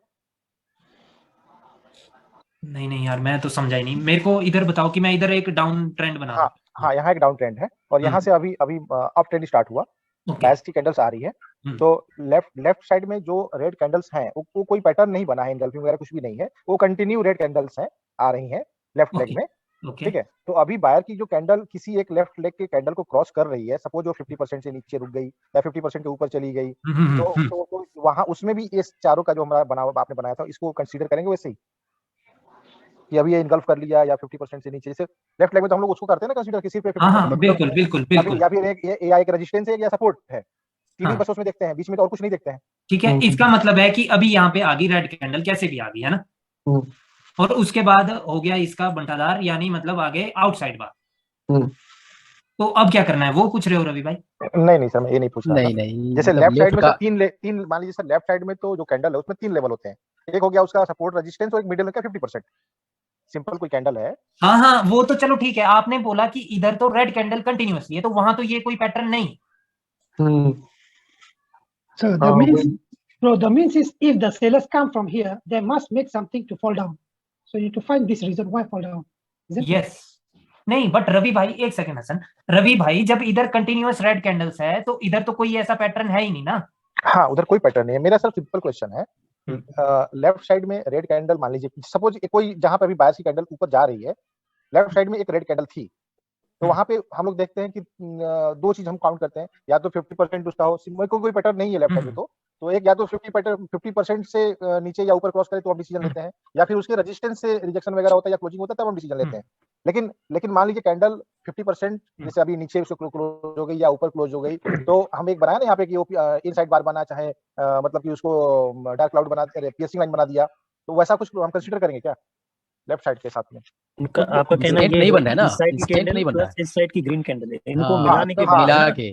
नहीं यार, मैं तो समझा ही नहीं। मेरे को इधर बताओ कि मैं इधर एक डाउन ट्रेंड बना रहा हूं। हाँ, यहाँ एक डाउन ट्रेंड है और यहाँ से अभी अप ट्रेंड स्टार्ट हुआ, बायस की कैंडल्स आ रही है, तो लेफ्ट साइड में जो रेड कैंडल्स हैं वो कोई पैटर्न नहीं बना है, एंगल्फिंग वगैरह कुछ भी नहीं है, वो कंटिन्यू रेड कैंडल्स हैं, आ रही हैं लेफ्ट लेग में, ठीक है। तो अभी बायर की जो कैंडल किसी एक लेफ्ट लेग के कैंडल को क्रॉस कर रही है, सपोज वो 50% से नीचे रुक गई या 50% के ऊपर चली गई, तो वहां उसमें भी इस चारों का जो हमारा आपने बनाया था इसको कंसीडर करेंगे वैसे ही कि अभी ये इनगल्फ कर लिया या 50% से नीचे, जैसे लेफ्ट लेग में तो हम लोग उसको करते हैं ना कंसीडर किसी पे, बिल्कुल या फिर एक रेजिस्टेंस है या सपोर्ट है, तीन बस उसमें देखते हैं, बीच में तो और कुछ नहीं देखते हैं, ठीक है। इसका मतलब है कि अभी यहाँ पे आ गई रेड कैंडल, कैसे भी आ गई है ना, और उसके बाद हो गया इसका बंटादार, यानी मतलब आगे आउटसाइड बार। तो अब क्या करना है वो पूछ रहे हो रवि भाई? नहीं सर, मैं ये नहीं पूछ रहा। नहीं जैसे लेफ्ट साइड में तीन मान लीजिए सर, लेफ्ट साइड में तो जो कैंडल है उसमें 3 लेवल होते हैं, एक हो गया उसका सपोर्ट रेजिस्टेंस और एक मिडिल का 50%, सिंपल कोई कैंडल है। हाँ, वो तो चलो ठीक है। आपने बोला कि इधर तो रेड कैंडल कंटिन्यूअसली है, तो वहां तो ये कोई पैटर्न नहीं। So the means is if the sellers come from here, they must make something to fall down. So you need to find this reason why fall down. Yes. नहीं, but Ravi भाई एक सेकंड हसन, रवि भाई जब इधर continuous red candles है तो इधर तो कोई ऐसा पैटर्न है ही नहीं ना। हाँ, उधर कोई पैटर्न नहीं है। मेरा सर सिंपल क्वेश्चन है, लेफ्ट साइड में रेड कैंडल मान लीजिए, सपोज कोई जहां पे अभी बायस की कैंडल ऊपर जा रही है, लेफ्ट साइड में एक रेड कैंडल थी, तो वहां पे हम लोग देखते हैं कि 2 चीज हम काउंट करते हैं, या तो 50% उसका हो, कोई पैटर्न नहीं है लेफ्ट साइड में, तो एक या तो 50% से नीचे या ऊपर क्रॉस करे तो हम डिसीजन लेते हैं, या फिर उसके रेजिस्टेंस से रिजेक्शन वगैरह होता है या क्लोजिंग होता है तब हम डिसीजन लेते हैं। लेकिन मान लीजिए कैंडल 50% जैसे अभी नीचे उसको क्लोज हो गई या ऊपर क्लोज हो गई, तो हम एक बनाया ना यहाँ पे कि वो इनसाइड बार बना, चाहे मतलब कि उसको डार्क क्लाउड बना, पियर्सिंग लाइन बना दिया, तो वैसा कुछ हम कंसीडर करेंगे क्या लेफ्ट साइड के साथ में? आपका कहना है नहीं बन रहा है ना, इस साइड की कैंडल नहीं बन रहा है, इस साइड की ग्रीन कैंडल है, इनको मिला के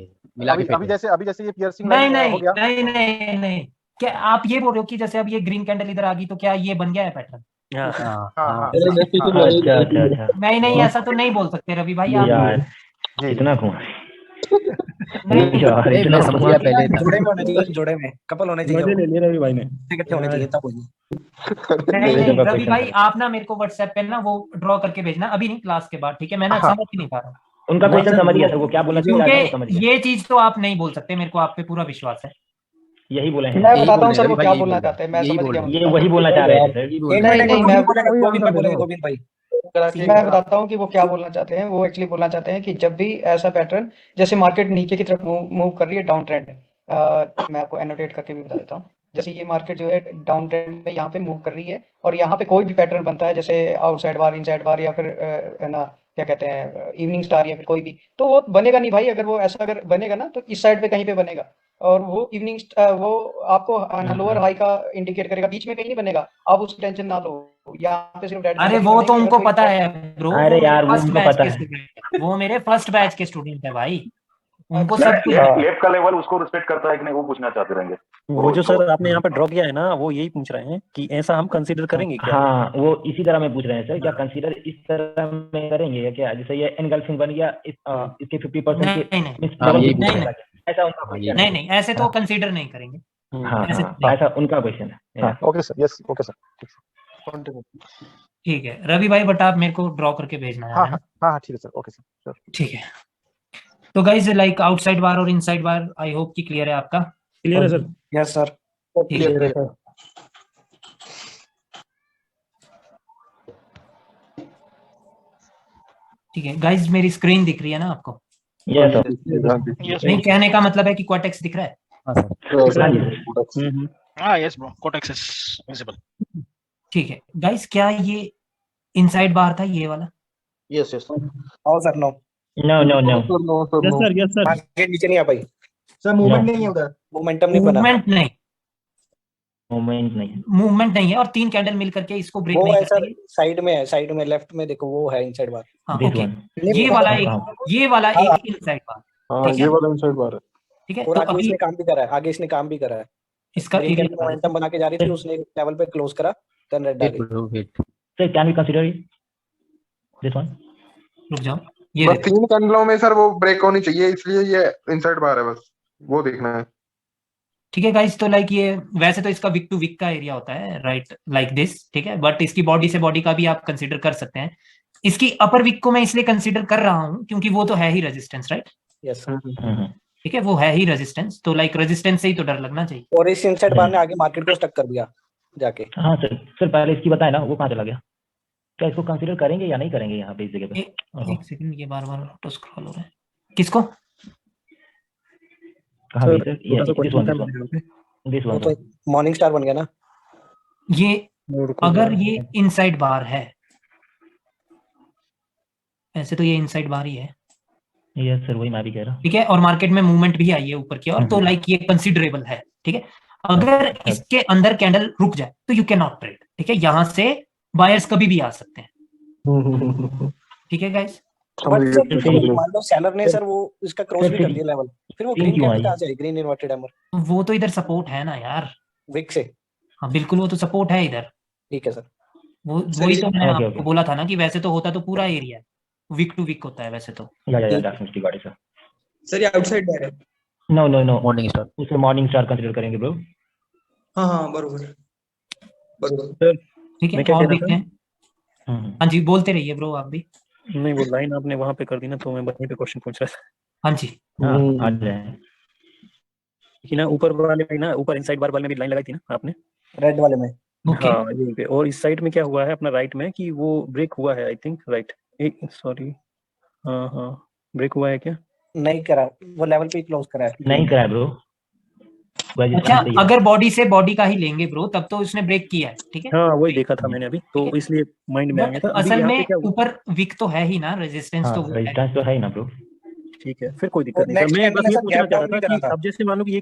अभी जैसे ये पियर्सिंग लाइन हो गया। नहीं, क्या आप ये बोल रहे हो कि जैसे अब ये ग्रीन कैंडल इधर आ गई तो क्या ये बन गया है पैटर्न? नहीं, ऐसा तो नहीं बोल सकते रवि भाई आप। इतना जोड़े में कपल होने चाहिए, रवि भाई ने इकट्ठे होने चाहिए तब होगी। नहीं रवि भाई, आप ना मेरे को व्हाट्सएप पे ना वो ड्रॉ करके भेजना, अभी नहीं, क्लास के बाद, ठीक है? मैं ना समझ ही नहीं पा रहा उनका क्वेश्चन, समझ गया सर वो क्या बोलना चाहिए। ये चीज तो आप नहीं बोल सकते, मेरे को आप पे पूरा विश्वास है। यही बोले हैं, मैं बताता हूँ सर वो क्या बोलना चाहते हैं, मैं समझ गया। ये वही बोलना चाह रहे थे। नहीं, गोविंद भाई मैं बताता हूँ कि वो क्या बोलना चाहते हैं। वो एक्चुअली बोलना चाहते हैं कि जब भी ऐसा पैटर्न, जैसे मार्केट नीचे की तरफ मूव कर रही है डाउन ट्रेंड, मैं आपको एनोटेट करके भी बता देता हूँ। जैसे ये मार्केट जो है डाउन ट्रेंड में यहाँ पे मूव कर रही है और यहाँ पे कोई भी पैटर्न बनता है, जैसे आउटसाइड बार, इनसाइड बार, या फिर है ना क्या कहते हैं इवनिंग स्टार, या फिर कोई भी, तो वो बनेगा नहीं भाई। अगर वो ऐसा अगर बनेगा ना तो इस साइड पे कहीं पे बनेगा, और वो इवनिंग वो आपको लोअर हाई का इंडिकेट करेगा, बीच में कहीं नहीं बनेगा। आप उसकी टेंशन ना लो, यहाँ पे सिर्फ अरे वो तो उनको पता है ब्रो। अरे यार वो उनको पता है, वो मेरे फर्स्ट बैच के स्टूडेंट है भाई, उनको सब लेफ्ट का लेवल उसको रिस्पेक्ट करता है कि नहीं, वो पूछना चाहते रहेंगे। वो जो सर आपने यहाँ पे ड्रॉ किया है ना, वो यही पूछ रहे हैं कि ऐसा हम कंसीडर करेंगे क्या? हाँ, वो इसी तरह में पूछ रहे हैं सर, क्या कंसीडर इस तरह में करेंगे क्या? जैसे ये एनगल्फिंग बन गया, इसके 50% ऐसा उनका question है। नहीं नहीं, ऐसे तो कंसीडर नहीं करेंगे। हाँ ऐसे हाँ, ऐसा उनका क्वेश्चन है। हाँ okay sir, yes okay sir, ठीक है रवि भाई, बट आप मेरे को ड्रॉ करके भेजना हाँ है ना? हाँ ठीक है सर, ओके सर। ठीक है, तो गाइज लाइक आउटसाइड बार और इनसाइड बार आई होप कि क्लियर है आपका। क्लियर है सर। यस सर, ठीक है। क्लियर है सर। ठीक है गाइज, मेरी स्क्रीन दिख रही है ना आपको? Yes sir. नहीं, कहने का मतलब है कि क्वाटेक्स दिख रहा है। हाँ yes bro, Quotex is visible. ठीक है गाइज, क्या ये इनसाइड बार था ये वाला? Yes yes. No sir, no no no no. Yes sir, yes sir. आगे नीचे नहीं आ पाई सर, मूवमेंट नहीं है उधर, मोमेंटम नहीं बना, मूवमेंट नहीं, मूवमेंट नहीं है और 3 कैंडल मिल करके इसको ब्रेक वो नहीं है कर सर, रही। साइड में है, साइड में लेफ्ट में देखो, वो है इनसाइड बार। हाँ This ओके, one। ये वाला एक इनसाइड बार, हाँ ठीक ये है वाला इनसाइड बार है। ठीक है। और तो आगे अभी इसने काम भी करा है, आगे इसने काम भी करा है। इसका ग्रीन एरिया कैंडल मोमेंटम बना के जा रही थी, उसने एक लेवल पे क्लोज करा, देन रेड आ गई। Sir can we consider this one? रुक जाओ, ये बस देखो 3 कैंडलों में सर वो ब्रेक होनी चाहिए, इसलिए ये इनसाइड बार है, बस वो देखना है। ठीक है गाइस, तो लाइक ये वैसे तो इसका विक टू विक का एरिया होता है, राइट, लाइक दिस, ठीक है, बट इसकी बॉडी से बॉडी का भी आप कंसीडर कर सकते हैं। इसकी अपर विक को मैं इसलिए कंसीडर कर रहा हूं क्योंकि वो तो है ही रेजिस्टेंस, राइट? यस, ठीक है, वो है ही रेजिस्टेंस, तो लाइक रेजिस्टेंस से ही तो डर लगना चाहिए। और इस इनसाइड बार ने आगे मार्केट को स्टक कर दिया जाके। हाँ सर। सर पहले इसकी बताए ना, वो कहाँ चला गया? क्या इसको कंसीडर करेंगे या नहीं करेंगे यहाँ पे इस जगह पे? एक सेकंड, ये बार बार ऑटो स्क्रॉल हो रहा है। किसको? कहाँ गई सर? This one. तो मॉर्निंग स्टार बन गया ना ये, अगर ये इनसाइड बार है, ऐसे तो ये इनसाइड बार ही है। यस सर, वही मैं भी कह रहा हूँ। ठीक है, और मार्केट में मूवमेंट भी आई है ऊपर की ओर, तो लाइक ये कंसिडरेबल है। ठीक है, अगर इसके अंदर कैंडल रुक जाए तो यू कैन नॉट ट्रेड। ठीक है, यहां से बायर्स कभी भी आ सकते हैं। ठीक है गाइस, मान लो सेलर ने सर वो इसका क्रॉस भी कर दिया लेवल, फिर वो ग्रीन कैंडल कहां से आई? ग्रीन इन्वर्टेड हैमर, वो तो इधर सपोर्ट है ना यार, विक से। हाँ बिल्कुल, वो तो सपोर्ट है इधर। ठीक है सर, वो वही तो मैंने आपको बोला था ना कि वैसे तो होता तो पूरा एरिया वीक टू वीक होता है वैसे तो। सर ये आउटसाइड बार है। No no no, morning star, उसे मॉर्निंग स्टार कंसीडर करेंगे ब्रो। हाँ बरोबर बरोबर। ठीक है, और देखते हैं। हाँ जी, बोलते रहिए ब्रो आप भी। नहीं, वो लाइन आपने वहां पे कर दी ना, तो मैं वहीं पे क्वेश्चन पूछ रहा था। हाँ जी, आ जाए कि ना ऊपर वाले में ना, ऊपर इनसाइड बार वाले में भी लाइन लगाई थी ना आपने, रेड वाले में। हाँ यहीं पे। और इस साइड में क्या हुआ है अपना राइट में कि वो ब्रेक हुआ है, आई थिंक राइट। एक सॉरी, हाँ ब्रेक हुआ है क्या? नहीं करा, वो लेवल पे क्लोज करा है। नहीं करा ब्रो। अच्छा, अगर बॉडी से बॉडी का ही लेंगे ब्रो, तब तो उसने ब्रेक किया है। ठीक है, हाँ वही देखा था मैंने अभी, तो इसलिए माइंड में आ गया था। असल में ऊपर विक तो है ही ना, रेजिस्टेंस तो रेजिस्टेंस तो है ही ना ब्रो। ठीक है, फिर कोई दिक्कत नहीं। मैं बस ये पूछना चाह रहा था कि अब जैसे मान लो कि ये